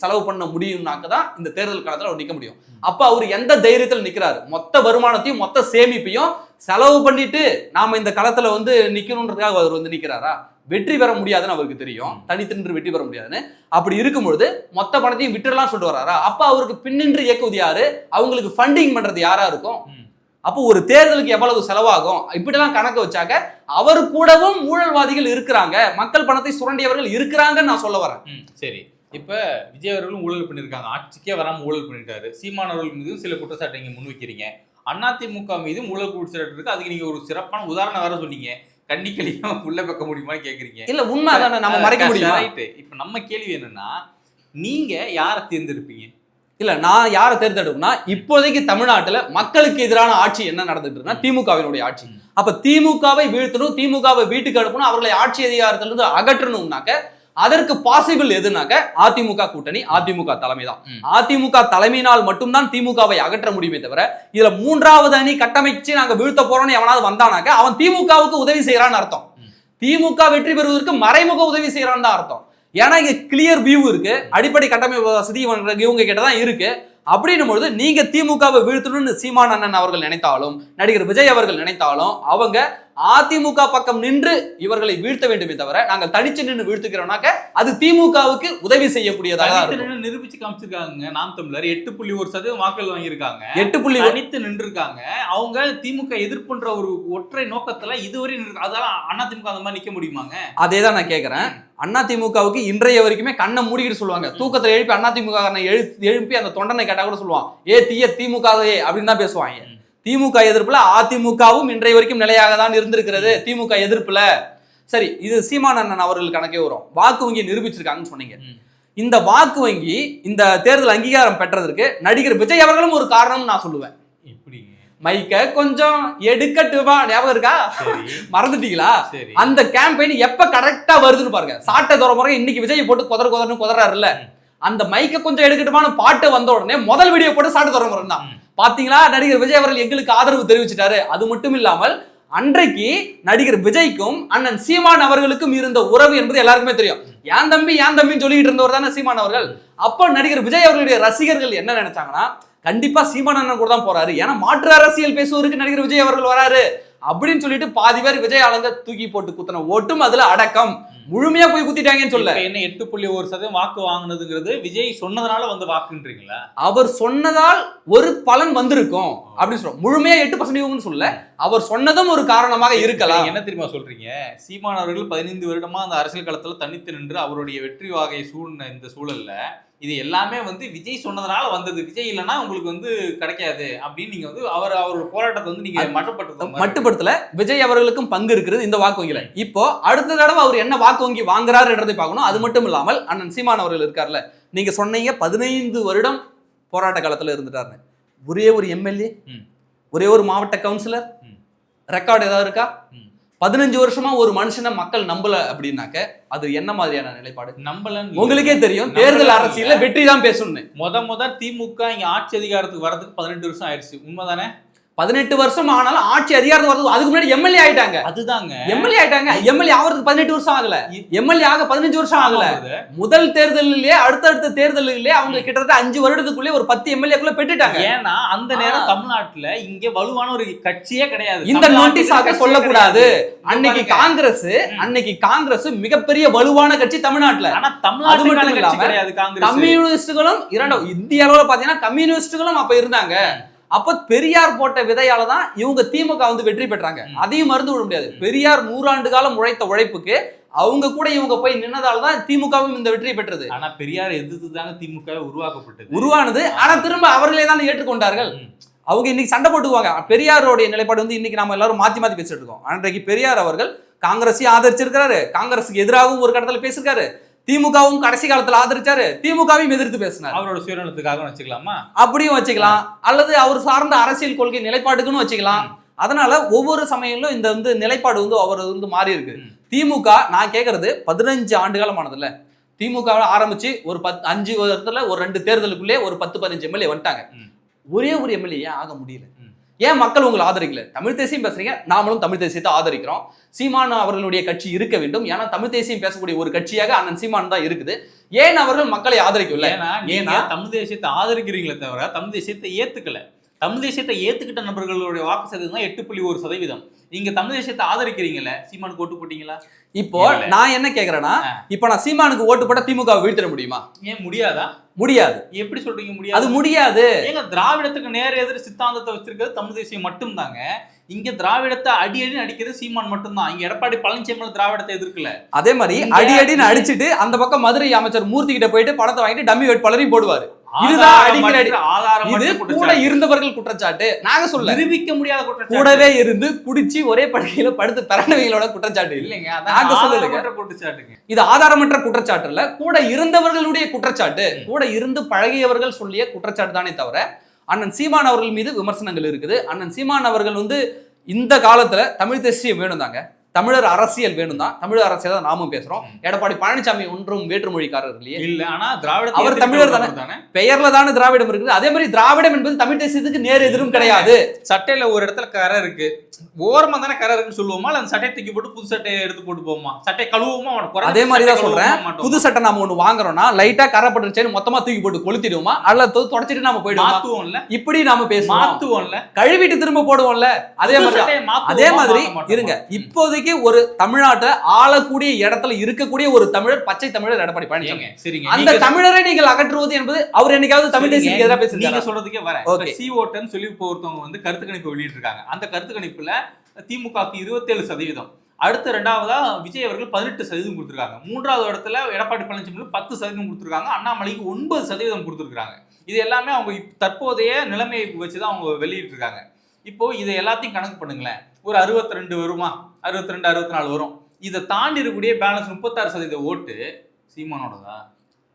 [SPEAKER 2] செலவு பண்ண முடியும்னாக்க தான் இந்த தேர்தல் காலத்தில் அவர் நிற்க முடியும். அப்ப அவர் எந்த தைரியத்தில் நிற்கிறாரு? மொத்த வருமானத்தையும் மொத்த சேமிப்பையும் செலவு பண்ணிட்டு நாம இந்த களத்துல வந்து நிக்கணும்ன்றதுக்காக அவர் வந்து நிற்கிறாரா? வெற்றி பெற முடியாதுன்னு அவருக்கு தெரியும், தனித்து நின்று வெற்றி பெற முடியாதுன்னு. அப்படி இருக்கும்பொழுது மொத்த பணத்தையும் விட்டுலாம் சொல்லிட்டு வராரா? அப்ப அவருக்கு பின்னின்று இயக்குவது யாரு? அவங்களுக்கு ஃபண்டிங் பண்றது யாரா இருக்கும்? அப்போ ஒரு தேர்தலுக்கு எவ்வளவு செலவாகும் இப்படிலாம் கணக்கு வச்சாக்க அவர் கூடவும் ஊழல்வாதிகள் இருக்கிறாங்க, மக்கள் பணத்தை சுரண்டியவர்கள் இருக்கிறாங்கன்னு நான் சொல்ல வரேன்.
[SPEAKER 1] சரி, இப்ப விஜய் அவர்களும் ஊழல் பண்ணிருக்காங்க, ஆட்சிக்கே வராம ஊழல் பண்ணிருக்காரு. சீமான் அவர்கள் மீதும் சில குற்றச்சாட்டை நீங்க முன்வைக்கிறீங்க, அதிமுக மீதும் ஊழல் குற்றச்சாட்டு இருக்கு. அதுக்கு நீங்க ஒரு சிறப்பான உதாரணம் வேற சொன்னீங்க. கண்ணிக்கலையும் உள்ள வைக்க முடியுமான்னு கேக்குறீங்க.
[SPEAKER 2] இல்ல உண்மை அதானே, நம்ம மறைக்க முடியுமா?
[SPEAKER 1] இப்ப நம்ம கேள்வி என்னன்னா, நீங்க யாரை தேர்ந்தெடுப்பீங்க?
[SPEAKER 2] இல்ல நான் யாரை தேர்ந்தெடுப்பேன்னா, இப்போதைக்கு தமிழ்நாட்டுல மக்களுக்கு எதிரான ஆட்சி என்ன நடந்துட்டு இருக்குன்னா திமுகவினுடைய ஆட்சி. அப்ப திமுகவை வீழ்த்தணும், திமுகவை வீட்டுக்கு அனுப்பணும், அவர்களை ஆட்சி அதிகாரத்திலிருந்து அகற்றணும்னாக்க அதற்கு பாசிபிள் எதுனாக்க அதிமுக கூட்டணி, அதிமுக தலைமை தான். அதிமுக தலைமையினால் மட்டும்தான் திமுகவை அகற்ற முடியுமே தவிர, இதுல 3வது அணி கட்டமைச்சு நாங்க வீழ்த்த போறோம்னு எவனாவது வந்தானாக்க அவன் திமுகவுக்கு உதவி செய்யறான்னு அர்த்தம். திமுக வெற்றி பெறுவதற்கு மறைமுக உதவி செய்யறான்னு தான் அர்த்தம். ஏன்னா இங்க கிளியர் வியூ இருக்கு, அடிப்படை கட்டமைப்பு வசதி இவங்க கிட்டதான் இருக்கு. அப்படின்னும் பொழுது நீங்க திமுகவை வீழ்த்தணும்னு சீமான் அண்ணன் அவர்கள் நினைத்தாலும், நடிகர் விஜய் அவர்கள் நினைத்தாலும், அவங்க அதிமுக பக்கம் நின்று இவர்களை வீழ்த்த வேண்டுமே தவிர நாங்கள் தனிச்சு நின்று வீழ்த்துக்கிறோம்னாக்க அது திமுகவுக்கு உதவி செய்யக்கூடியதாக
[SPEAKER 1] நிரூபிச்சு காமிச்சிருக்காங்க. நாம் தமிழர் 8.1% வாக்குகள் வாங்கியிருக்காங்க,
[SPEAKER 2] 8
[SPEAKER 1] தனித்து நின்று இருக்காங்க. அவங்க திமுக எதிர்ப்புன்ற ஒரு ஒற்றை நோக்கத்துல இதுவரை அதெல்லாம் அதிமுக அந்த மாதிரி நிக்க முடியுமாங்க?
[SPEAKER 2] அதேதான் நான் கேட்கிறேன். அதிமுகவுக்கு இன்றைய வரைக்குமே கண்ணை மூடிக்கிட்டு சொல்லுவாங்க. தூக்கத்துல எழுப்பி அதிமுக எழுப்பி அந்த தொண்டனை கேட்டா கூட சொல்லுவான், ஏ தீய திமுக அப்படின்னு தான் பேசுவாங்க. திமுக எதிர்ப்புல அதிமுகவும் இன்றைய வரைக்கும் நிலையாக தான் இருந்திருக்கிறது திமுக எதிர்ப்புல. சரி, இது சீமான் அண்ணன் அவர்கள் கணக்கே வரும். வாக்கு வங்கி நிரூபிச்சிருக்காங்கன்னு சொன்னீங்க. இந்த வாக்கு வங்கி இந்த தேர்தல் அங்கீகாரம் பெற்றதற்கு நடிகர் விஜய் அவர்களும் ஒரு காரணம் நான் சொல்லுவேன். மைக்க கொஞ்சம் எடுக்கட்டுமா, ஞாபகம் இருக்கா? மறந்துட்டீங்களா? அந்த கேம்பெயின் எப்ப கரெக்டா வருதுன்னு பாருங்க. சாட்டை தோற முறை இன்னைக்கு விஜய் போட்டு கொதறன்னு கொதறாருல்ல, அந்த மைக்க கொஞ்சம் எடுக்கட்டுமான்னு பாட்டு வந்த உடனே முதல் வீடியோ போட்டு சாட்டை தோற முறை தான். பாத்தீங்களா, நடிகர் விஜய் அவர்கள் எங்களுக்கு ஆதரவு தெரிவிச்சிட்டாரு. அது மட்டும் இல்லாமல் அன்றைக்கு நடிகர் விஜய்க்கும் அண்ணன் சீமான் அவர்களுக்கும் இருந்த உறவு என்பது எல்லாருக்குமே தெரியும். ஏன் தம்பின்னு சொல்லிட்டு இருந்தவர் தானே சீமான் அவர்கள். அப்போ நடிகர் விஜய் அவர்களுடைய ரசிகர்கள் என்ன நினைச்சாங்கன்னா, கண்டிப்பா சீமான் அண்ணன் கூட தான் போறாரு, ஏன்னா மாற்று அரசியல் பேசுவதற்கு நடிகர் விஜய் அவர்கள் வராரு அப்படின்னு சொல்லிட்டு பாதி பேர் விஜய் ஆளுங்க தூக்கி போட்டு குத்தின ஓட்டும் அதுல அடக்கம். முழுமையா போய் குத்திட்டாங்கன்னு சொல்ல.
[SPEAKER 1] என்ன 8.1% வாக்கு வாங்கினதுங்கிறது விஜய் சொன்னதுனால வந்து வாக்குன்றீங்களா?
[SPEAKER 2] அவர் சொன்னதால் ஒரு பலன் வந்திருக்கும் அப்படின்னு சொல்றோம். முழுமையா 8% சொல்ல, அவர் சொன்னதும் ஒரு காரணமாக இருக்கலாம்.
[SPEAKER 1] என்ன தெரியுமா சொல்றீங்க? சீமான் அவர்கள் 15 வருடமா அந்த அரசியல் களத்துல தனித்து நின்று அவருடைய வெற்றி வாகை சூழ்நிலை இந்த சூழல்ல இது எல்லாமே வந்து விஜய் சொன்னதுனால வந்தது, விஜய் இல்லைன்னா உங்களுக்கு வந்து கிடைக்காது அப்படின்னு நீங்க வந்து அவரோட போராட்டத்தை வந்து நீங்க
[SPEAKER 2] மட்டுப்படுத்தல. விஜய் அவர்களுக்கும் பங்கு இருக்கிறது இந்த வாக்கு வங்கியில. இப்போ அடுத்த தடவை அவர் என்ன வாக்கு வங்கி வாங்குறாருன்றதை பார்க்கணும். அது மட்டும் இல்லாமல் அண்ணன் சீமான் அவர்கள் இருக்கார்ல, நீங்க சொன்னீங்க 15 வருடம் போராட்ட காலத்துல இருந்துட்டாரு. ஒரே ஒரு எம்எல்ஏ, ஒரே ஒரு மாவட்ட கவுன்சிலர் ரெக்கார்டு ஏதாவது இருக்கா? 15 வருஷமா ஒரு மனுஷனை மக்கள் நம்பல அப்படின்னாக்க அது என்ன மாதிரியான நிலைப்பாடு?
[SPEAKER 1] நம்பல.
[SPEAKER 2] உங்களுக்கே தெரியும் தேர்தல் அரசியல்ல வெற்றி தான் பேசணும்.
[SPEAKER 1] முத திமுக இங்க ஆட்சி அதிகாரத்துக்கு வரதுக்கு 18 வருஷம் ஆயிடுச்சு, உண்மைதானே?
[SPEAKER 2] 18 வருஷம் ஆனாலும் ஆட்சி அதிகாரத்துக்கு வரது அதுக்கு முன்னாடி எம்எல்ஏ ஆயிட்டாங்க.
[SPEAKER 1] அதுதாங்க
[SPEAKER 2] எம்எல்ஏ ஆயிட்டாங்க. எம்எல்ஏ ஆகிறதுக்கு 18 வருஷம் ஆகல, எம்எல்ஏ ஆக 15 வருஷம் ஆகல. முதல் தேர்தலிலே அடுத்தடுத்த தேர்தலிலே அவங்க கிட்டத்தட்ட 5 வருடத்துக்குள்ளே ஒரு 10 எம்எல்ஏக்குள்ள பெற்றுட்டாங்க.
[SPEAKER 1] ஏன்னா அந்த நேரம் தமிழ்நாட்டுல இங்க வலுவான ஒரு கட்சியே கிடையாது.
[SPEAKER 2] இந்த நோட்டீஸாக சொல்லக்கூடாது. அன்னைக்கு காங்கிரஸ் மிகப்பெரிய வலுவான கட்சி தமிழ்நாட்டுல.
[SPEAKER 1] ஆனா தமிழ்நாடு கட்சி கிடையாது காங்கிரஸ்.
[SPEAKER 2] கம்யூனிஸ்டுகளும் இந்திய அளவுல பாத்தீங்கன்னா கம்யூனிஸ்டுகளும் அப்ப இருந்தாங்க. அப்ப பெரியார் போட்ட விதையால தான் இவங்க திமுக வந்து வெற்றி பெற்றாங்க. அதையும் மறந்து விட முடியாது. பெரியார் 100 ஆண்டு காலம் உழைத்த உழைப்புக்கு அவங்க கூட இவங்க போய் நின்னதால தான் திமுகவும் இந்த வெற்றி பெற்றது.
[SPEAKER 1] ஆனா பெரியார் எதிர்த்து தாங்க திமுக
[SPEAKER 2] உருவானது. ஆனா திரும்ப அவர்களே தான் ஏற்றுக்கொண்டார்கள். அவங்க இன்னைக்கு சண்டை போட்டுக்குவாங்க. பெரியாரோடைய நிலைப்பாடு வந்து இன்னைக்கு நம்ம எல்லாரும் மாத்தி மாத்தி பேசிட்டு இருக்கோம். அன்றைக்கு பெரியார் அவர்கள் காங்கிரஸையும் ஆதரிச்சிருக்காரு, காங்கிரஸுக்கு எதிராகவும் ஒரு கடத்துல பேசிருக்காரு, திமுகவும் கடைசி காலத்துல ஆதரிச்சாரு, திமுகவையும் எதிர்த்து பேசினார்.
[SPEAKER 1] அவரோட சுயநலத்துக்காக வச்சுக்கலாமா?
[SPEAKER 2] அப்படியும் வச்சுக்கலாம், அல்லது அவர் சார்ந்த அரசியல் கொள்கை நிலைப்பாடுக்குன்னு வச்சுக்கலாம். அதனால ஒவ்வொரு சமயங்களும் இந்த வந்து நிலைப்பாடு வந்து அவர் வந்து மாறி இருக்கு. திமுக நான் கேட்கறது 15 ஆண்டு காலமானதுல திமுக ஆரம்பிச்சு ஒரு 5 வருடத்துல ஒரு 2 தேர்தலுக்குள்ளே ஒரு 10-15 எம்எல்ஏ வந்துட்டாங்க. ஒரே ஒரு எம்எல்ஏ ஏன் ஆக முடியல? ஏன் மக்கள் உங்களை ஆதரிக்கல? தமிழ் தேசியம் பேசுறீங்க, நாமளும் தமிழ் தேசியத்தை ஆதரிக்கிறோம். சீமான் அவர்களுடைய கட்சி இருக்க வேண்டும். ஏன்னா தமிழ் தேசியம் பேசக்கூடிய ஒரு கட்சியாக அண்ணன் சீமான் தான் இருக்குது. ஏன் அவர்கள் மக்களை ஆதரிக்கவில்லை?
[SPEAKER 1] ஏன்னா தமிழ் தேசியத்தை ஆதரிக்கிறீங்களே தவிர தமிழ் தேசியத்தை ஏத்துக்கல. தமிழ் தேசியத்தை ஏத்துக்கிட்ட நபர்களுடைய வாக்கு சதவீதம் தான் 8.1%. நீங்க தமிழ் தேசியத்தை ஆதரிக்கிறீங்கள, சீமானுக்கு ஓட்டு போட்டீங்களா?
[SPEAKER 2] இப்போ நான் என்ன கேக்குறேன்னா, இப்போ நான் சீமானுக்கு ஓட்டு போட்டா திமுக வீழ்த்திட முடியுமா?
[SPEAKER 1] ஏன் முடியாதா?
[SPEAKER 2] முடியாது.
[SPEAKER 1] எப்படி சொல்றீங்க முடியாது?
[SPEAKER 2] அது முடியாது.
[SPEAKER 1] ஏங்க திராவிடத்துக்கு நேர எதிர் சித்தாந்தத்தை வச்சிருக்கிறது தமிழ் தேசியம் மட்டும் தாங்க. இங்க திராவிடத்தை அடி அடிக்கிறது சீமான் மட்டும்தான். இங்க எடப்பாடி பழனிசாமி திராவிடத்தை எதிர்க்கல.
[SPEAKER 2] அதே மாதிரி அடின்னு அடிச்சுட்டு அந்த பக்கம் மதுரை அமைச்சர் மூர்த்தி கிட்ட போயிட்டு பணத்தை வாங்கிட்டு டம்மி வேட்பாளரையும் போடுவாரு. இதுதான் அடிக்கிற ஆதாரம். இது கூட இருந்தவர்கள் குற்றச்சாட்டு. நாங்க சொல்ல
[SPEAKER 1] நிரூபிக்க முடியாத குற்றச்சாட்டு.
[SPEAKER 2] கூடவே இருந்து குடிச்சு ஒரே படுக்கையில படுத்து பிறந்தவங்களோட குற்றச்சாட்டு இல்லைங்க. நாங்க சொல்லல குற்றச்சாட்டுங்க. இது ஆதாரமற்ற குற்றச்சாட்டு இல்ல, கூட இருந்தவர்களுடைய குற்றச்சாட்டு. கூட இருந்து பழகியவர்கள் சொல்லிய குற்றச்சாட்டு தானே தவிர அண்ணன் சீமான் அவர்கள் மீது விமர்சனங்கள் இருக்குது. அண்ணன் சீமான் அவர்கள் வந்து இந்த காலத்துல தமிழ் தேசியம் வேணும் தாங்க, தமிழர் அரசியல் வேணும் தான். தமிழர் அரசியல் தான் நாமும் பேசுறோம். எடப்பாடி பழனிசாமி ஒன்றும் வேற்றுமொழிக்காரர் இல்லையே.
[SPEAKER 1] இல்ல, ஆனா திராவிட
[SPEAKER 2] அவர் தமிழர் தானே, பெயர்ல தானே திராவிடம் இருக்குது. அதே மாதிரி திராவிடம் என்பது தமிழ் தேசியத்துக்கு நேர் எதிரும் கிடையாது.
[SPEAKER 1] சட்டையில ஒரு இடத்துல கரை இருக்கு, ஓரமா தானே கரை இருக்குன்னு சொல்லுவோமா? அந்த சட்டையை தூக்கி போட்டு புது சட்டையை எடுத்து போட்டு போவோமா? சட்டை கழுவுமா?
[SPEAKER 2] அதே மாதிரி தான் சொல்றேன். புது சட்டை நாம ஒண்ணு வாங்குறோம்னா லைட்டா கரை பட்டுருச்சேன்னு மொத்தமா தூக்கி போட்டு கொளுத்திடுவோமா, அல்லது தொடச்சிட்டு நாம போயிடுவோம்ல? இப்படி நாம பேசுவோம், மாத்துவோம்ல, கழுவிட்டு திரும்ப போடுவோம்ல. அதே மாதிரி இருங்க. இப்போதைக்கு ஒரு தமிழ்நாட்டை ஆளக்கூடிய இடத்துல இருக்கக்கூடிய ஒரு தமிழர், பச்சை தமிழர் எடப்பாடி பழனிசாமி. அந்த தமிழரை நீங்கள் அகற்றுவது என்பது அவர் என்னைக்காவது தமிழ் தேசியத்துக்கு எதிராக பேசுறீங்க?
[SPEAKER 1] நீங்க சொல்றதுக்கே வரேன். சி ஓட்டன் சொல்லி ஒருத்தவங்க வந்து கருத்து கணிப்பு வெளியிட்டு இருக்காங்க. அந்த கருத்து கணிப்புல திமுகவுக்கு 27%, அடுத்த ரெண்டாவதா விஜய் அவர்கள் 18% கொடுத்திருக்காங்க. மூன்றாவது இடத்துல எடப்பாடி பழனிசாமி 10% கொடுத்திருக்காங்க. அண்ணாமலைக்கு 9% கொடுத்திருக்காங்க. இது எல்லாமே அவங்க தற்போதைய நிலைமையை வச்சுதான் அவங்க வெளியிட்டு இருக்காங்க. இப்போ இதை எல்லாத்தையும் கணக்கு பண்ணுங்களேன். ஒரு 62 வருமா, 62 64 வரும். இதை தாண்டி இருக்கக்கூடிய பேலன்ஸ் 36% ஓட்டு சீமானோடதா?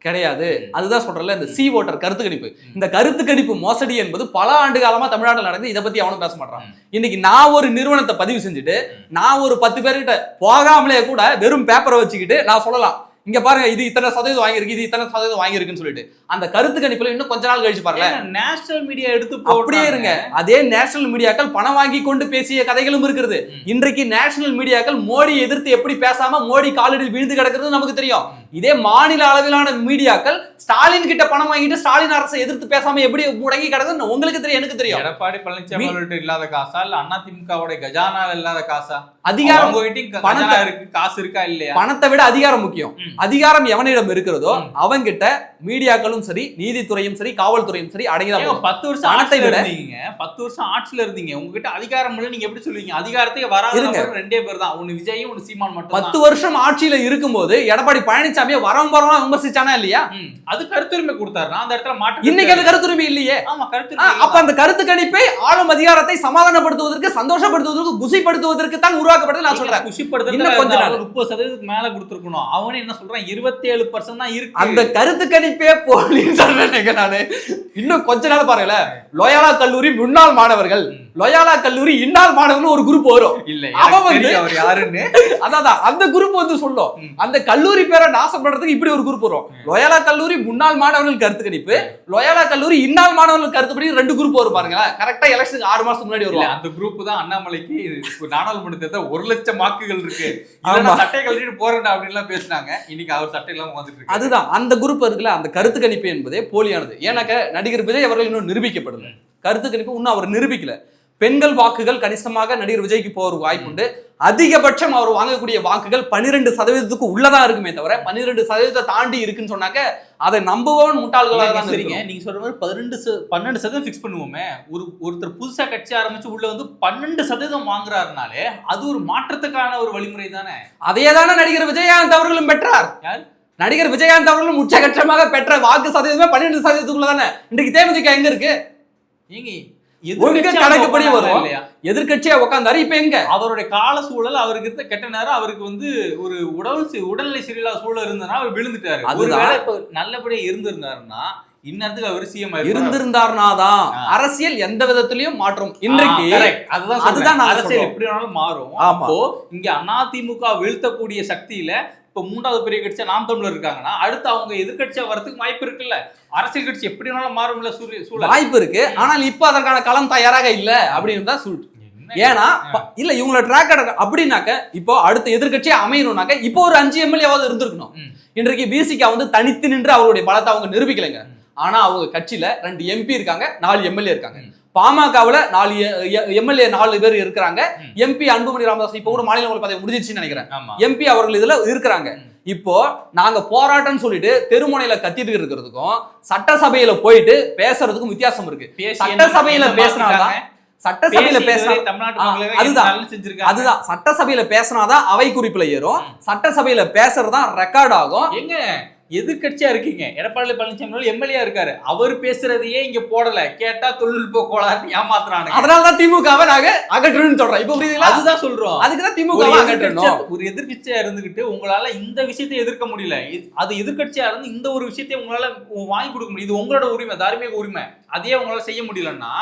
[SPEAKER 1] கிடையாது. அதுதான் சொல்றல இந்த சி ஓட்டர் கருத்து கணிப்பு. இந்த கருத்து கணிப்பு மோசடி என்பது பல ஆண்டு காலமா தமிழ்நாட்டில் நடந்து, இதை பத்தி அவனும் பேச மாட்டான். இன்னைக்கு நான் ஒரு நிறுவனத்தை பதிவு செஞ்சுட்டு நான் ஒரு 10 பேர்கிட்ட போகாமலே கூட வெறும் பேப்பரை வச்சுக்கிட்டு நான் சொல்லலாம், இங்க பாருங்க இது இத்தனை சதவீதம் வாங்கியிருக்கு, இது இத்தனை சதவீதம் வாங்கியிருக்குன்னு சொல்லிட்டு அந்த கருத்து கணிப்புல இன்னும் கொஞ்ச நாள் கழிச்சு பாருங்க. நேஷனல் மீடியா எடுத்து அப்படியே இருங்க. அதே நேஷனல் மீடியாக்கள் பணம் வாங்கி கொண்டு பேசிய கதைகளும் இருக்கிறது. இன்றைக்கு நேஷனல் மீடியாக்கள் மோடியை எதிர்த்து எப்படி பேசாம மோடி காலடியில் விழுந்து கிடக்கிறது நமக்கு தெரியும். இதே மாநில அளவிலான மீடியாக்கள் ஸ்டாலின் கிட்ட பணம் வாங்கிட்டு ஸ்டாலின் அரசை எதிர்த்து பேசாம எப்படி முடங்கி கிடக்குது உங்களுக்கு தெரியும், எனக்கு தெரியும். எடப்பாடி பழனிசாமி இல்லாத காசா இல்ல அதிமுகவோட கஜானா இல்லாத காசா? அதிகாரம் இருக்கு, காசு இருக்கா இல்லையா? பணத்தை விட அதிகாரம் முக்கியம். அதிகாரம் எவனிடம் இருக்கிறதோ அவங்கிட்ட மீடியாக்களும் சரி, நீதித்துறையும் சரி, காவல்துறையும் சரி அடங்கிதான். 10 வருஷம் பணத்தை விட 10 வருஷம் ஆட்சியில இருந்தீங்க, உங்ககிட்ட அதிகாரம் இல்ல, நீங்க எப்படி சொல்லுவீங்க? அதிகாரத்துக்கு வராதவங்க ரெண்டே பேர் தான், ஒன்னு விஜயும் ஒன்னு சீமான் மட்டும். 10 வருஷம் ஆட்சியில இருக்கும்போது எடப்பாடி பழனிசாமியை வரம் விமர்சிச்சானா இல்லையா? அது கருத்துரிமை கொடுத்தாரு. அந்த இடத்துல மாற்றம் இன்னைக்கு அது கருத்துரிமை இல்லையே. ஆமா, கருத்துரிமை. அப்ப அந்த கருத்து கணிப்பை ஆளும் அதிகாரத்தை சமாதானப்படுத்துவதற்கு, சந்தோஷப்படுத்துவதற்கு, குஷிப்படுத்துவதற்கு தான் உருவாக்கப்பட்டது. நான் சொல்றேன் குஷிப்படுத்துறது இன்னும் கொஞ்சம் 30% மேல கொடுத்திருக்கணும். அவனே என்ன சொல்றான், 27% தான் இருக்கு. அந்த கருத்து கணிப்பே போலின்னு சொல்றேன் நானு.
[SPEAKER 2] இன்னும் கொஞ்ச நாள் பாருங்கள, லோயாலா கல்லூரி முன்னாள் மாணவர்கள், லோயாலா கல்லூரி இன்னாள் மாணவர்கள் ஒரு குரூப் வரும்.
[SPEAKER 1] இல்ல
[SPEAKER 2] அவன் வந்து
[SPEAKER 1] அவர் யாருன்னு
[SPEAKER 2] அதான் அந்த குரூப் வந்து சொல்லும். அந்த கல்லூரி பேரை நாசப்படுறதுக்கு இப்படி ஒரு குரூப் வரும். லோயாலா கல்லூரி முன்னாள் மாணவர்கள் கருத்து கணிப்பு, லோயாலா கல்லூரி இன்னாள் மாணவர்கள் கருத்துப்படி 2 குரூப் வரும் பாருங்க. கரெக்டா எலெக்ஷனுக்கு 6 மாசத்துக்கு முன்னாடி வரும்.
[SPEAKER 1] அந்த குரூப் தான் அண்ணாமலைக்கு நாடாளுமன்ற தேர்தல் 1 லட்சம் வாக்குகள் இருக்கு, சட்டை கழட்டிட்டு போறேன் அப்படின்லாம் பேசினாங்க. இன்னைக்கு அவர் சட்டை இல்லாம வந்துட்டு இருக்கு.
[SPEAKER 2] அதுதான் அந்த குரூப் இருக்குல்ல, அந்த கருத்து கணிப்பு என்பதே போலியானது. ஏன்னாக்க நடிகர் விஜய் அவர்கள் இன்னும் நிரூபிக்கப்படல. கருத்து கணிப்பு இன்னும் அவர் நிரூபிக்கல. பெண்கள் வாக்குகள் கணிசமாக நடிகர் விஜய்க்கு போற வாய்ப்புண்டு. அதிகபட்சம் அவர் வாங்கக்கூடிய வாக்குகள் 12% உள்ளதா இருக்குமே தவிர 12% தாண்டி இருக்குன்னு சொன்னாக்க அதை நம்புவவன் முட்டாள்களாக தான்
[SPEAKER 1] சரிங்க. நீங்க சொல்ற மாதிரி 12% ஃபிக்ஸ் பண்ணுவோமே. ஒருத்தர் புதுசா கட்சி ஆரம்பிச்சு உள்ள வந்து 12% வாங்குறாருனாலே அது ஒரு மாற்றத்துக்கான ஒரு வழிமுறை தானே.
[SPEAKER 2] அதே தானே நடிகர் விஜயகாந்த் அவர்களும் பெற்றார்.
[SPEAKER 1] யார்?
[SPEAKER 2] நடிகர் விஜயகாந்த் அவர்களும் உச்சகட்சமாக பெற்ற வாக்கு சதவீதமே 12% தானே. இன்றைக்கு தேமுதிக எங்க இருக்கு? கணக்குப்படி வரும். எதிர்கட்சியா உட்கார்ந்தாரு. இப்ப எங்க?
[SPEAKER 1] அவருடைய கால சூழல், அவருக்கு இருந்த கெட்ட நேரம், அவருக்கு வந்து ஒரு உடல்நிலை சரியில்லாத சூழல் இருந்தனா அவர் விழுந்துட்டாரு. ஒருவேளை இப்ப நல்லபடியா இருந்திருந்தாருன்னா இன்னத்துக்கு அவர் சிஎம்
[SPEAKER 2] இருந்திருந்தாருனாதான் அரசியல் எந்த விதத்திலையும் மாற்றம். இன்றைக்கு அதுதான்
[SPEAKER 1] அரசியல் எப்படி வேணாலும் மாறும். அப்போ இங்க அதிமுக வீழ்த்தக்கூடிய சக்தியில இப்ப 3வது பெரிய கட்சியா நாம் தமிழர் இருக்காங்கன்னா அடுத்து அவங்க எதிர்கட்சியா வரதுக்கு வாய்ப்பு இருக்குல்ல. அரசியல் கட்சி எப்படி வேணாலும் மாறும்ல, சூழல்
[SPEAKER 2] வாய்ப்பு இருக்கு. ஆனால் இப்ப அதற்கான களம் தயாராக இல்ல அப்படின்னு தான் சொல்லிட்டு. ஏன்னா இல்ல இவங்களோட ட்ராக் அப்படின்னாக்க இப்போ அடுத்த எதிர்கட்சியா அமையணும்னாக்க இப்போ ஒரு 5 எம்எல்ஏவாவது இருந்திருக்கணும். இன்றைக்கு பிசிகா வந்து தனித்து நின்று அவருடைய பலத்தை அவங்க நிரூபிக்கலைங்க. ஆனா அவங்க கட்சியில 2 எம்பி இருக்காங்க, 4 எம்எல்ஏ இருக்காங்க. பாமகவுல 4 எம்எல்ஏ 4 பேர் இருக்கிறாங்க. எம்பி அன்புமணி ராமதாஸ் இப்ப கூட மாநில பதவி முடிஞ்சிருச்சுன்னு நினைக்கிறேன். எம்பி அவர்கள் இதுல இருக்கிறாங்க. இப்போ நாங்க போராட்டம்னு சொல்லிட்டு தெருமுனையில கத்திட்டு இருக்கிறதுக்கும் சட்டசபையில போயிட்டு பேசுறதுக்கும் வித்தியாசம் இருக்கு. சட்டசபையில பேசினாதான் அதுதான் சட்டசபையில பேசினாதான் அவை குறிப்புல ஏறும். சட்டசபையில பேசுறதுதான் ரெக்கார்ட் ஆகும்.
[SPEAKER 1] எங்க எதிர்கட்சியா இருக்கீங்க, எடப்பாடி பழனிசாமி எம்எல்ஏ இருக்காரு, அவர் பேசுறதையே இங்க போடல, கேட்டா தொழில்நுட்ப கோளாறு ஏமாத்துறாங்க.
[SPEAKER 2] அதனாலதான் திமுகவை நாங்க அகற்றணும்னு சொல்றோம். இப்ப புரியுதுங்களா?
[SPEAKER 1] அதுதான் சொல்றோம்.
[SPEAKER 2] அதுக்குதான் திமுக அகற்றணும்.
[SPEAKER 1] ஒரு எதிர்கட்சியா இருந்துகிட்டு உங்களால இந்த விஷயத்தை எதிர்க்க முடியல, அது எதிர்கட்சியா இருந்து இந்த ஒரு விஷயத்தை உங்களால வாங்கி கொடுக்க முடியும். இது உங்களோட உரிமை, தார்மீக உரிமை. அதே உங்களால செய்ய முடியலன்னா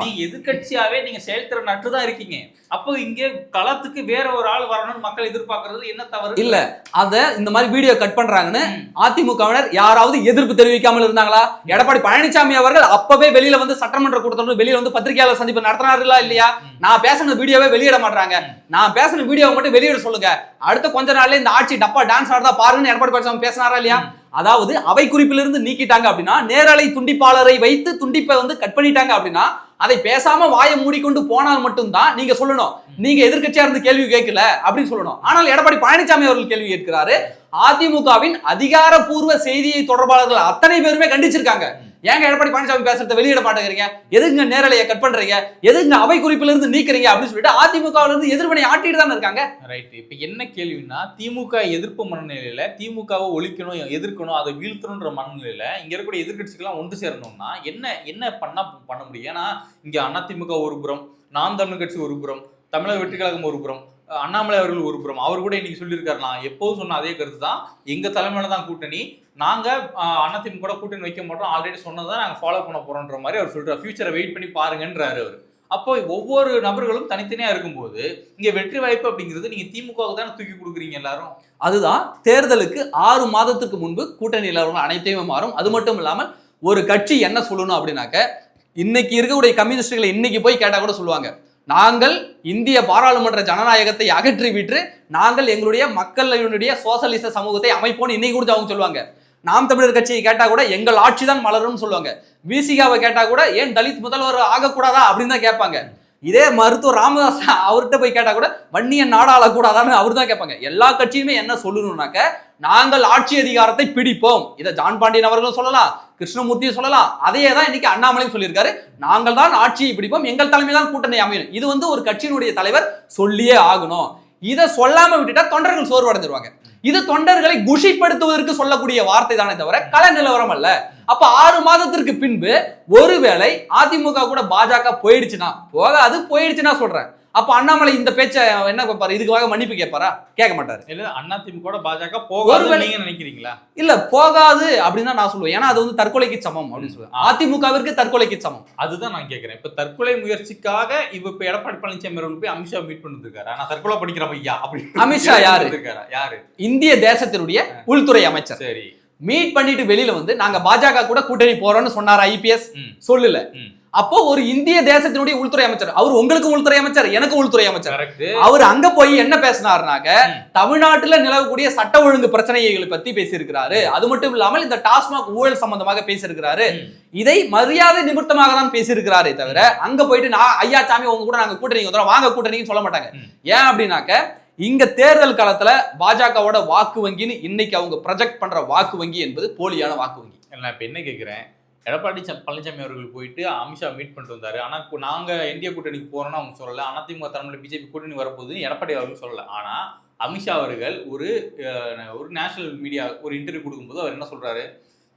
[SPEAKER 1] நீங்க எதிர்கட்சியாவே நீங்க செயல்திறன் அற்றுதான் இருக்கீங்க. அப்போ இங்க களத்துக்கு வேற ஒரு ஆள் வரணும்னு மக்கள் எதிர்பார்க்கறது என்ன தவறு
[SPEAKER 2] இல்ல. அத இந்த மாதிரி வீடியோ கட் பண்றாங்கன்னு அதிமுகவினர் யாராவது எதிர்ப்பு தெரிவிக்காமல் இருந்தாங்களா? எடப்பாடி பழனிசாமி அவர்கள் அப்பவே வெளியில வந்து சட்டமன்ற கூட்டத்தொடர் வெளியில வந்து பத்திரிகையாளர் சந்திப்பு நடத்தினார்களா இல்லையா? நான் பேசின வீடியோவே வெளியிட மாட்டாங்க, நான் பேசின வீடியோவை மட்டும் வெளியிட சொல்லுங்க, அடுத்த கொஞ்ச நாள்ல இந்த ஆட்சி டப்பா டான்ஸ் ஆடுதா பாருங்கன்னு எடப்பாடி பழனிசாமி பேசினாரா இல்லையா? அதாவது அவை குறிப்பிலிருந்து நீக்கிட்டாங்க அப்படின்னா, நேரலை துண்டிப்பாளரை வைத்து துண்டிப்பை வந்து கட் பண்ணிட்டாங்க அப்படின்னா, அதை பேசாம வாயை மூடிக்கொண்டு போனால் மட்டும்தான் நீங்க சொல்லணும் நீங்க எதிர்கட்சியா இருந்து கேள்வி கேட்கல அப்படின்னு சொல்லணும். ஆனால் எடப்பாடி பழனிசாமி அவர்கள் கேள்வி கேட்கிறாரு. அதிமுகவின் அதிகாரப்பூர்வ செய்தியை தொடர்பாளர்கள் அத்தனை பேருமே கண்டிச்சிருக்காங்க. ஏங்க எடப்பாடி பழனிசாமி பேசுறத வெளியிட மாட்டேங்கிறீங்க, எதுங்க நேரலையை கட் பண்றீங்க, எதுங்க அவை குறிப்பில இருந்து நீக்கிறீங்க அப்படின்னு சொல்லிட்டு அதிமுகவில இருந்து எதிர்வினை ஆட்டிட்டு தான் இருக்காங்க.
[SPEAKER 1] ரைட். இப்ப என்ன கேள்வின்னா, திமுக எதிர்ப்பு மனநிலையில திமுகவை ஒழிக்கணும், எதிர்க்கணும், அதை வீழ்த்தணும்ன்ற மனநிலையில இங்க இருக்கக்கூடிய எதிர்கட்சிகள்லாம் ஒன்று சேரணும்னா என்ன பண்ண முடியும்? ஏன்னா இங்க அதிமுக ஒரு புறம், நாம் தமிழ் கட்சி ஒரு புறம், தமிழக வெற்றி கழகம் ஒரு புறம், அண்ணாமலை அவர்கள் ஒரு புறம். அவர் கூட இன்னைக்கு சொல்லியிருக்காரு, நான் எப்போதும் சொன்ன அதே கருத்து தான், எங்க தலைமையில தான் கூட்டணி, நாங்க அதிமுக கூட கூட்டணி வைக்க மாட்டோம், ஆல்ரெடி சொன்னதான் நாங்க ஃபாலோ பண்ண போறோம்ன்ற மாதிரி அவர் சொல்றாரு. ஃபியூச்சரை வெயிட் பண்ணி பாருங்கன்றாரு அவர். அப்போ ஒவ்வொரு நபர்களும் தனித்தனியா இருக்கும்போது இங்க வெற்றி வாய்ப்பு அப்படிங்கிறது நீங்க திமுகவுக்கு தானே தூக்கி கொடுக்குறீங்க எல்லாரும்.
[SPEAKER 2] அதுதான் தேர்தலுக்கு 6 மாதத்துக்கு முன்பு கூட்டணி நிலவரம் அனைத்தையுமே மாறும். அது மட்டும் இல்லாமல் ஒரு கட்சி என்ன சொல்லணும் அப்படின்னாக்க, இன்னைக்கு இருக்கக்கூடிய கம்யூனிஸ்டுகளை இன்னைக்கு போய் கேட்டா கூட சொல்லுவாங்க, நாங்கள் இந்திய பாராளுமன்ற ஜனநாயகத்தை அகற்றிவிட்டு நாங்கள் எங்களுடைய மக்களுடைய சோசலிச சமூகத்தை அமைப்போம் இன்னைக்கு கூட அவங்க சொல்லுவாங்க. நாம் தமிழர் கட்சியை கேட்டா கூட எங்கள் ஆட்சி தான் மலரும்னு சொல்லுவாங்க. விசிகாவை கேட்டா கூட ஏன் தலித் முதல்வர் ஆகக்கூடாதா அப்படின்னு தான் கேட்பாங்க. இதே மருத்துவர் ராமதாஸ் அவர்கிட்ட போய் கேட்டா கூட வன்னியன் நாடாளக்கூடாதான்னு அவர் தான் கேட்பாங்க. எல்லா கட்சியுமே என்ன சொல்லணும்னாக்க, நாங்கள் ஆட்சி அதிகாரத்தை பிடிப்போம். இதை ஜான் பாண்டியன் அவர்களும் சொல்லலாம், கிருஷ்ணமூர்த்தியும் சொல்லலாம். அதையே தான் இன்னைக்கு அண்ணாமலையும் சொல்லியிருக்காரு, நாங்கள் தான் ஆட்சியை பிடிப்போம், எங்கள் தலைமை தான் கூட்டணி அமையணும். இது வந்து ஒரு கட்சியினுடைய தலைவர் சொல்லியே ஆகணும். இதை சொல்லாம விட்டுட்டா தொண்டர்கள் சோர்வடைஞ்சிருவாங்க. இது தொண்டர்களை குஷிப்படுத்துவதற்கு சொல்லக்கூடிய வார்த்தை தானே தவிர கள நிலவரம் அல்ல. அப்ப 6 மாதத்திற்கு பின்பு ஒருவேளை அதிமுக கூட பாஜக போயிடுச்சுன்னா, போகாது போயிடுச்சுன்னா சொல்றேன், அப்ப அண்ணாமலை இந்த பேச்ச என்ன கேட்பாரு? இதுக்காக மன்னிப்பு கேட்பாரா? கேட்க மாட்டாரு.
[SPEAKER 1] இல்ல அதிமுக பாஜக போகாது நீங்க நினைக்கிறீங்களா?
[SPEAKER 2] இல்ல போகாது அப்படின்னு நான் சொல்லுவேன். ஏன்னா அது வந்து தற்கொலைக்கு சமம் அப்படின்னு சொல்லுவேன். அதிமுகவிற்கு தற்கொலைக்கு சமம்.
[SPEAKER 1] அதுதான் நான் கேட்கிறேன். இப்ப தற்கொலை முயற்சிக்காக இப்ப எடப்பாடி பழனிசாமி அவர்கள் போய் அமித்ஷா மீட் பண்ணிட்டு இருக்காரு. ஆனா தற்கொலை படிக்கிற ஐயா அப்படி
[SPEAKER 2] அமித்ஷா யாரு?
[SPEAKER 1] யாரு?
[SPEAKER 2] இந்திய தேசத்தினுடைய உள்துறை அமைச்சர்.
[SPEAKER 1] சரி,
[SPEAKER 2] மீட் பண்ணிட்டு வெளியில வந்து நாங்க பாஜக கூட கூட்டணி போறோம்னு சொன்னார். ஐபிஎஸ் சொல்லல. அப்போ ஒரு இந்திய தேசத்தினுடைய உள்துறை அமைச்சர், அவர் உங்களுக்கு உள்துறை அமைச்சர், எனக்கு உள்துறை அமைச்சர், அவர் அங்க போய் என்ன பேசினாருனாக்க தமிழ்நாட்டுல நிலவக்கூடிய சட்ட ஒழுங்கு பிரச்சனைகளை பத்தி பேசியிருக்கிறாரு. அது மட்டும் இல்லாமல் இந்த டாஸ்மாக் ஊழல் சம்பந்தமாக பேசியிருக்கிறாரு. இதை மரியாதை நிமித்தமாக தான் பேசியிருக்கிறாரே தவிர அங்க போயிட்டு நான் ஐயா சாமி உங்க கூட நாங்க கூட்டணி வந்துடும் வாங்க கூட்டணின்னு சொல்ல மாட்டாங்க. ஏன் அப்படின்னாக்க இங்க தேர்தல் காலத்துல பாஜகவோட வாக்கு வங்கின்னு இன்னைக்கு அவங்க ப்ரொஜெக்ட் பண்ற வாக்கு வங்கி என்பது போலியான வாக்கு வங்கி.
[SPEAKER 1] நான் இப்ப என்ன கேட்கிறேன், எடப்பாடி பழனிசாமி அவர்கள் போயிட்டு அமித்ஷா மீட் பண்ணிட்டு வந்தாரு. ஆனா நாங்க என்டிஏ கூட்டணிக்கு போறோம்னு அவங்க சொல்லல. அதிமுக தலைமையில பிஜேபி கூட்டணி வரப்போகுதுன்னு எடப்பாடி அவர்கள் சொல்லல. ஆனா அமித்ஷா அவர்கள் ஒரு நேஷனல் மீடியா ஒரு இன்டர்வியூ கொடுக்கும்போது அவர் என்ன சொல்றாரு,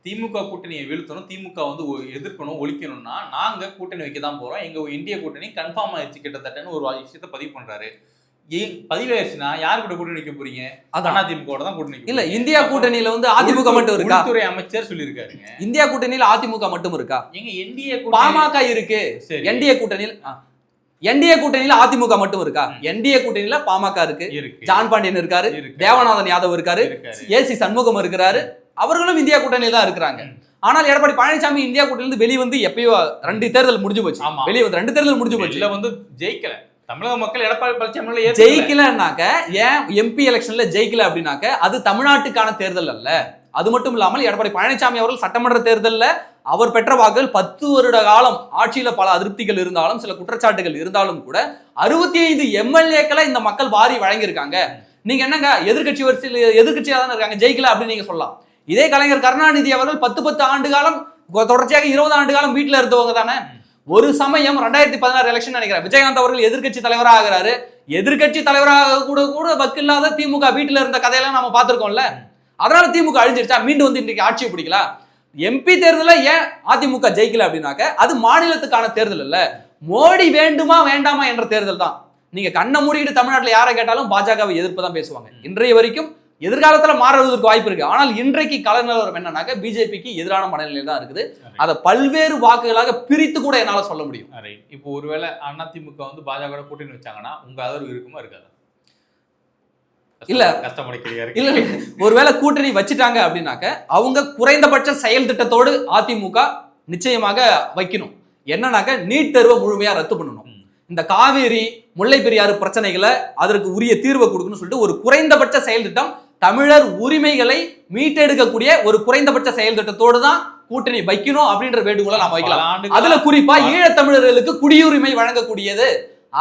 [SPEAKER 1] திமுக கூட்டணியை வீழ்த்தணும், திமுக வந்து எதிர்க்கணும், ஒழிக்கணும்னா நாங்க கூட்டணி வைக்க தான் போறோம், எங்க இந்திய கூட்டணி கன்ஃபார்ம் ஆயிடுச்சு கிட்டத்தட்டன்னு ஒரு விஷயத்த பதிவு பண்றாரு. பதிவாயிருச்சுன்னா யாரு கூட கூட்டணி வைக்க போறீங்க? அதிமுக தான் கூட்டணி.
[SPEAKER 2] இல்ல இந்தியா கூட்டணியில வந்து அதிமுக மட்டும் இருக்கா?
[SPEAKER 1] உள்துறை அமைச்சர் சொல்லியிருக்காருங்க.
[SPEAKER 2] இந்தியா கூட்டணியில அதிமுக மட்டும் இருக்கா?
[SPEAKER 1] எங்க என்டிஏ
[SPEAKER 2] பாமக இருக்கு. என்டிஏ கூட்டணியில அதிமுக மட்டும் இருக்கா? என்டிஏ கூட்டணியில பாமக இருக்கு, ஜான் பாண்டியன் இருக்காரு, தேவநாதன் யாதவ் இருக்காரு, ஏசி சண்முகம் இருக்கிறாரு, அவர்களும் இந்தியா கூட்டணியில தான் இருக்கிறாங்க. ஆனால் எடப்பாடி பழனிசாமி இந்தியா கூட்டணியில வெளியே வந்து எப்பயோ 2 தேர்தல் முடிஞ்சு போச்சு. வெளியே வந்து 2 தேர்தல் முடிஞ்சு போச்சு.
[SPEAKER 1] இல்ல வந்து ஜெயிக்கல தமிழக மக்கள் எடப்பாடி பழனிசாமி
[SPEAKER 2] ஜெயிக்கலன்னாக்க, ஏன் எம்பி எலெக்ஷன்ல ஜெயிக்கல அப்படின்னாக்க அது தமிழ்நாட்டுக்கான தேர்தல் அல்ல. அது மட்டும் இல்லாமல் எடப்பாடி பழனிசாமி அவர்கள் சட்டமன்ற தேர்தலில் அவர் பெற்ற வாக்குகள் 10 வருட காலம் ஆட்சியில பல அதிருப்திகள் இருந்தாலும் சில குற்றச்சாட்டுகள் இருந்தாலும் கூட 65 எம்எல்ஏக்களை இந்த மக்கள் வாரி வழங்கியிருக்காங்க. நீங்க என்னங்க எதிர்கட்சி வரிசையில் எதிர்கட்சியா தானே இருக்காங்க, ஜெயிக்கல அப்படின்னு நீங்க சொல்லலாம். இதே கலைஞர் கருணாநிதி அவர்கள் 10 ஆண்டு காலம் தொடர்ச்சியாக 20 ஆண்டு காலம் வீட்டுல இருந்தவங்க தானே. ஒரு சமயம் 2016 எலெக்ஷன் நினைக்கிறேன், விஜயகாந்த் அவர்கள் எதிர்கட்சி தலைவராக ஆகிறாரு. எதிர்கட்சி தலைவராக கூட வக்கில்லாத திமுக வீட்டுல இருந்த கதையெல்லாம் நம்ம பார்த்திருக்கோம்ல. அதனால திமுக அழிஞ்சிருச்சா? மீண்டும் வந்து இன்றைக்கு ஆட்சியை பிடிக்கலாம். எம்பி தேர்தலில் ஏன் அதிமுக ஜெயிக்கல அப்படின்னாக்க அது மாநிலத்துக்கான தேர்தல் இல்ல, மோடி வேண்டுமா வேண்டாமா என்ற தேர்தல் தான். நீங்க கண்ணை மூடிட்டு தமிழ்நாட்டில் யாரை கேட்டாலும் பாஜகவை எதிர்ப்பு தான் பேசுவாங்க. இன்றைய வரைக்கும் எதிர்காலத்துல மாறுவதற்கு வாய்ப்பு இருக்கு. ஆனால் இன்றைக்கு கள நிலவரம் என்னன்னாக்க பிஜேபிக்கு எதிரான மனநிலையில் தான் இருக்குது. அதை பல்வேறு வாக்குகளாக பிரித்து கூட என்னால சொல்ல முடியும்.
[SPEAKER 1] இப்போ ஒருவேளை அதிமுக வந்து பாஜக கூட்டணி வச்சாங்கன்னா உங்க ஆதரவு இருக்குமா இருக்காது?
[SPEAKER 2] இல்ல
[SPEAKER 1] கஷ்டப்படுகிறாரு.
[SPEAKER 2] இல்ல ஒருவேளை கூட்டணி வச்சுட்டாங்க அப்படின்னாக்க அவங்க குறைந்தபட்ச செயல் திட்டத்தோடு அதிமுக நிச்சயமாக வைக்கணும். என்னன்னாக்க நீட் தேர்வை முழுமையா ரத்து பண்ணணும். இந்த காவேரி முல்லை பெரியாறு பிரச்சனைகளை அதற்கு உரிய தீர்வை கொடுக்கணும்னு சொல்லிட்டு ஒரு குறைந்தபட்ச செயல் திட்டம், தமிழர் உரிமைகளை மீட்டெடுக்கக்கூடிய ஒரு குறைந்தபட்ச செயல் திட்டத்தோடு தான் கூட்டணி வைக்கணும் அப்படின்ற வேண்டுகோளை நாம வைக்கலாம். அதுல குறிப்பா ஈழத்தமிழர்களுக்கு குடியுரிமை வழங்கக்கூடியது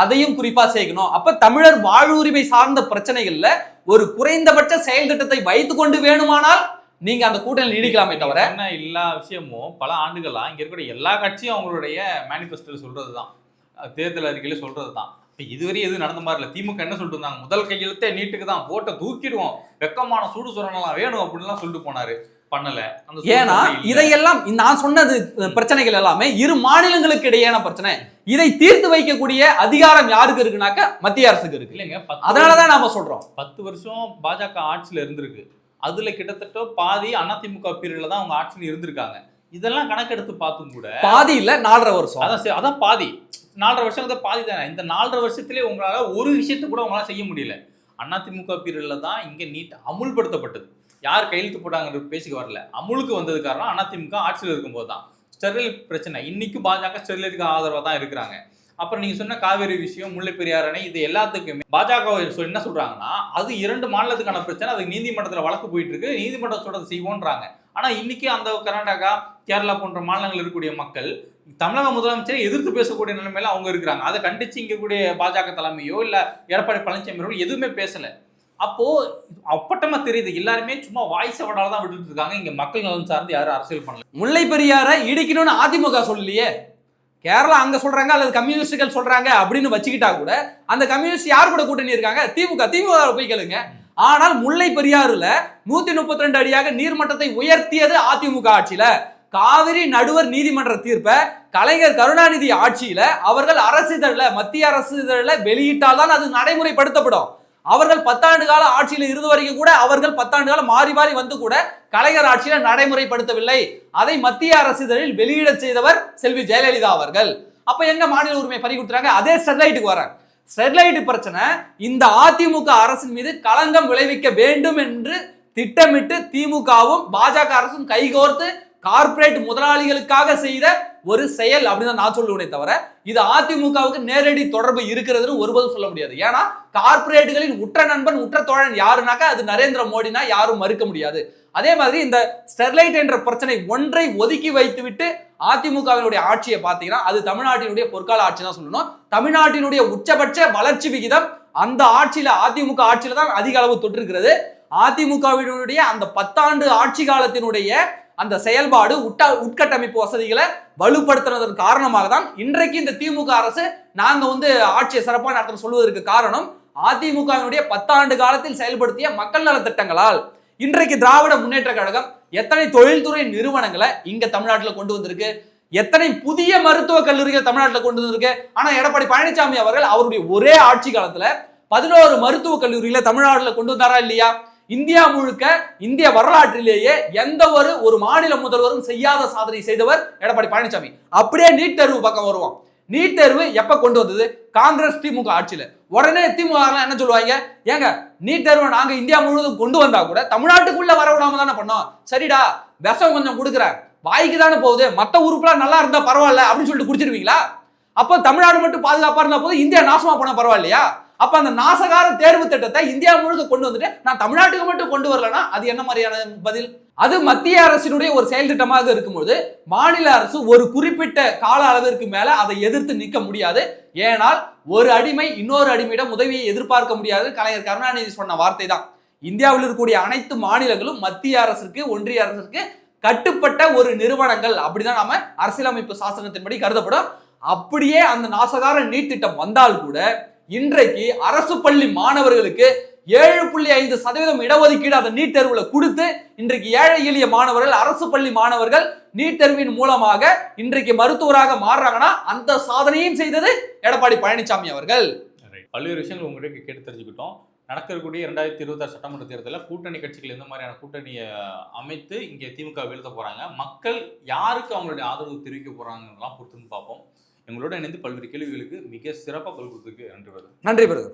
[SPEAKER 2] அதையும் குறிப்பா சேர்க்கணும். அப்ப தமிழர் வாழ்வுரிமை சார்ந்த பிரச்சனைகள்ல ஒரு குறைந்தபட்ச செயல் திட்டத்தை வைத்துக் கொண்டு வேணுமானால் நீங்க அந்த கூட்டணி நீடிக்கலாமே தவிர
[SPEAKER 1] எல்லா விஷயமும் பல ஆண்டுகளா இங்க இருக்கிற எல்லா கட்சியும் அவங்களுடைய மேனிபெஸ்டோல சொல்றதுதான், தேர்தல் அறிக்கையில சொல்றதுதான். இதுவரை எதுவும் நடந்த மாதிரி இல்ல. திமுக என்ன சொல்லிட்டு இருந்தாங்க, முதல் கையெழுத்தே நீட்டுக்கு தான், போட்ட தூக்கிடுவோம், வெக்கமான சூடு சுரணலாம் வேணும் அப்படின்லாம் சொல்லிட்டு போனாரு. பண்ணல.
[SPEAKER 2] ஏன்னா இதையெல்லாம் நான் சொன்னது பிரச்சனைகள் எல்லாமே இரு மாநிலங்களுக்கு இடையேயான பிரச்சனை. இதை தீர்த்து வைக்கக்கூடிய அதிகாரம் யாருக்கு இருக்குனாக்க மத்திய அரசுக்கு இருக்கு. இல்லைங்க, அதனாலதான் நாம சொல்றோம்
[SPEAKER 1] 10 வருஷம் பாஜக ஆட்சியில இருந்திருக்கு. அதுல கிட்டத்தட்ட பாதி அதிமுக பீரியட்ல தான் அவங்க ஆட்சியில் இருந்திருக்காங்க. இதெல்லாம் கணக்கெடுத்து பார்த்தும் கூட
[SPEAKER 2] பாதி இல்ல 4.5 வருஷம்.
[SPEAKER 1] அதான் பாதி 4.5 வருஷம் பாதி தானே. இந்த 4.5 வருஷத்திலே உங்களால ஒரு விஷயத்தை கூட உங்களால செய்ய முடியல. அதிமுக பீரியட்ல தான் இங்க நீட் அமுல்படுத்தப்பட்டது. யார் கையெழுத்து போட்டாங்க பேசிக்க வரல. அமுலுக்கு வந்தது காரணம் அதிமுக ஆட்சியில் இருக்கும்போது தான். ஸ்டெர்லைட் பிரச்சனை இன்னைக்கும் பாஜக ஸ்டெர்லைட்டுக்கு ஆதரவாக தான் இருக்கிறாங்க. அப்புறம் நீங்க சொன்ன காவேரி விஷயம், முல்லை பெரியாறு அணை, இது எல்லாத்துக்குமே பாஜக என்ன சொல்றாங்கன்னா அது 2 மாநிலத்துக்கான பிரச்சனை, அது நீதிமன்றத்தில் வழக்கு போயிட்டு இருக்கு, நீதிமன்றம் சொல்றதை செய்வோன்றாங்க. ஆனா இன்னைக்கு அந்த கர்நாடகா, கேரளா போன்ற மாநிலங்கள் இருக்கக்கூடிய மக்கள் தமிழக முதலமைச்சரை எதிர்த்து பேசக்கூடிய நிலைமையில அவங்க இருக்கிறாங்க. அதை கண்டிச்சு இங்க கூடிய பாஜக தலைமையோ இல்ல எடப்பாடி பழனிசாமி எதுவுமே பேசல. அப்போ அப்பட்டமா தெரியுது எல்லாருமே சும்மா வாய்ஸ் அவடால தான் விட்டுட்டு இருக்காங்க. இங்க மக்கள் நலன் சார்ந்து யாரும் அரசியல் பண்ணல.
[SPEAKER 2] முல்லை பெரியாரை இடிக்கணும்னு அதிமுக சொல்லலையே, கேரளா அங்க சொல்றாங்க அல்லது கம்யூனிஸ்டுகள் சொல்றாங்க அப்படின்னு வச்சுக்கிட்டா கூட அந்த கம்யூனிஸ்ட் யார் கூட கூட்டணி இருக்காங்க? திமுக போய் கேளுங்க. ஆனால் முல்லை பெரியாறுல 132 அடியாக நீர்மட்டத்தை உயர்த்தியது அதிமுக ஆட்சியில. காவிரி நடுவர் நீதிமன்ற தீர்ப்பை கலைஞர் கருணாநிதி ஆட்சியில அவர்கள் மத்திய அரசு இதழில வெளியிட்டால்தான் அது நடைமுறைப்படுத்தப்படும். அவர்கள் 10 ஆண்டு கால ஆட்சியில் இருந்த வரைக்கும் கூட அவர்கள் 10 ஆண்டு காலம் மாறி மாறி வந்து கூட கலைஞர் ஆட்சியில நடைமுறைப்படுத்தவில்லை. அதை மத்திய அரசு இதழில் வெளியிட செய்தவர் செல்வி ஜெயலலிதா அவர்கள். அப்ப எங்க மாநில உரிமை பறி கொடுத்துறாங்க? அதே ஸ்டெர்லைட்டுக்கு வரேன். ஸ்டெர்லைட் பிரச்சனை இந்த அதிமுக அரசின் மீது களங்கம் விளைவிக்க வேண்டும் என்று திட்டமிட்டு திமுகவும் பாஜக அரசும் கைகோர்த்து கார்ப்பரேட் முதலாளிகளுக்காக செய்த ஒரு செயல் அப்படின்னு நான் சொல்லுவேனே தவிர இது அதிமுகவுக்கு நேரடி தொடர்பு இருக்கிறதுன்னு ஒருபோதும் சொல்ல முடியாது. ஏன்னா கார்ப்பரேட்டுகளின் உற்ற நண்பன் உற்ற தோழன் யாருனாக்கா அது நரேந்திர மோடினா யாரும் மறுக்க முடியாது. அதே மாதிரி இந்த ஸ்டெர்லைட் என்ற பிரச்சனை ஒன்றை ஒதுக்கி வைத்து விட்டு அதிமுகவினுடைய ஆட்சியை பார்த்தீங்கன்னா அது தமிழ்நாட்டினுடைய பொற்கால ஆட்சி தான் சொல்லணும். தமிழ்நாட்டினுடைய உச்சபட்ச வளர்ச்சி விகிதம் அந்த ஆட்சியில அதிமுக ஆட்சியில தான் அதிக அளவு தொற்றிருக்கிறது. அதிமுகவினுடைய அந்த 10 ஆண்டு ஆட்சி காலத்தினுடைய அந்த செயல்பாடு உட்கட்டமைப்பு வசதிகளை வலுப்படுத்துறதன் காரணமாக தான் இன்றைக்கு இந்த திமுக அரசு நாங்க ஆட்சியை சிறப்பாக நடத்த சொல்வதற்கு காரணம் அதிமுகவினுடைய 10 ஆண்டு காலத்தில் செயல்படுத்திய மக்கள் நல திட்டங்களால். இன்றைக்கு திராவிட முன்னேற்ற கழகம் எத்தனை தொழில்துறை நிறுவனங்களை இங்க தமிழ்நாட்டில் கொண்டு வந்திருக்கு, எத்தனை புதிய மருத்துவக் கல்லூரிகள் தமிழ்நாட்டில் கொண்டு வந்திருக்கு. ஆனா எடப்பாடி பழனிசாமி அவர்கள் அவருடைய ஒரே ஆட்சி காலத்துல 11 மருத்துவக் கல்லூரிகளை தமிழ்நாட்டில் கொண்டு வந்தாரா இல்லையா? இந்தியா முழுக்க இந்திய வரலாற்றிலேயே எந்த ஒரு மாநில முதல்வரும் செய்யாத சாதனை செய்தவர் எடப்பாடி பழனிசாமி. அப்படியே நீட் தேர்வு பக்கம் வருவோம். நீட் தேர்வு எப்ப கொண்டு வந்தது? காங்கிரஸ் திமுக ஆட்சியில. உடனே திமுக என்ன சொல்லுவாங்க, ஏங்க நீட் தேர்வை நாங்க இந்தியா முழுவதும் கொண்டு வந்தா கூட தமிழ்நாட்டுக்குள்ள வர விடாம தானே பண்ணோம். சரிடா விஷம் கொஞ்சம் கொடுக்குறேன், வாய்க்கு தானே போகுது, மத்த உறுப்புலாம் நல்லா இருந்தா பரவாயில்ல அப்படின்னு சொல்லிட்டு குடிச்சிருவீங்களா? அப்போ தமிழ்நாடு மட்டும் பாதுகாப்பா இருந்தா போது இந்தியா நாசமா போனா பரவாயில்லையா? அப்ப அந்த நாசகார தேர்வு திட்டத்தை இந்தியா முழுக்க கொண்டு வந்துட்டு நான் தமிழ்நாட்டுக்கு மட்டும் கொண்டு வரலன்னா அது என்ன மாதிரியான பதில்? அது மத்திய அரசினுடைய ஒரு செயல் திட்டமாக இருக்கும்போது மாநில அரசு ஒரு குறிப்பிட்ட கால அளவிற்கு மேல அதை எதிர்த்து நிற்க முடியாது. ஏனால் ஒரு அடிமை இன்னொரு அடிமையிடம் உதவியை எதிர்பார்க்க முடியாது. கலைஞர் கருணாநிதி சொன்ன வார்த்தை தான். இந்தியாவில் இருக்கக்கூடிய அனைத்து மாநிலங்களும் மத்திய அரசுக்கு ஒன்றிய அரசுக்கு கட்டுப்பட்ட ஒரு நிறுவனங்கள் அப்படிதான் நாம அரசியலமைப்பு சாசனத்தின்படி கருதப்படும். அப்படியே அந்த நாசகார நீட் திட்டம் வந்தால் கூட இன்றைக்கு அரசு பள்ளி மாணவர்களுக்கு 7.5% இடஒதுக்கீடு அந்த நீட் தேர்வுல கொடுத்து இன்றைக்கு ஏழை எளிய மாணவர்கள் அரசு பள்ளி மாணவர்கள் நீட் தேர்வின் மூலமாக இன்றைக்கு மருத்துவராக மாறுறாங்கன்னா அந்த சாதனையும் செய்தது எடப்பாடி பழனிசாமி அவர்கள்.
[SPEAKER 1] பல்வேறு விஷயங்கள் உங்களுக்கு கேட்டு தெரிஞ்சுக்கிட்டோம். நடக்கக்கூடிய 2026 சட்டமன்ற தேர்தலில் கூட்டணி கட்சிகள் எந்த மாதிரியான கூட்டணியை அமைத்து இங்கே திமுக வீழ்த்த போறாங்க, மக்கள் யாருக்கு அவங்களுடைய ஆதரவு தெரிவிக்க போறாங்கலாம் பொறுத்துன்னு பார்ப்போம். எங்களோட இணைந்து பல்வேறு கேள்விகளுக்கு மிக சிறப்பாக பதில் கொடுத்ததுக்கு நன்றி.
[SPEAKER 2] நன்றி பிரதர்.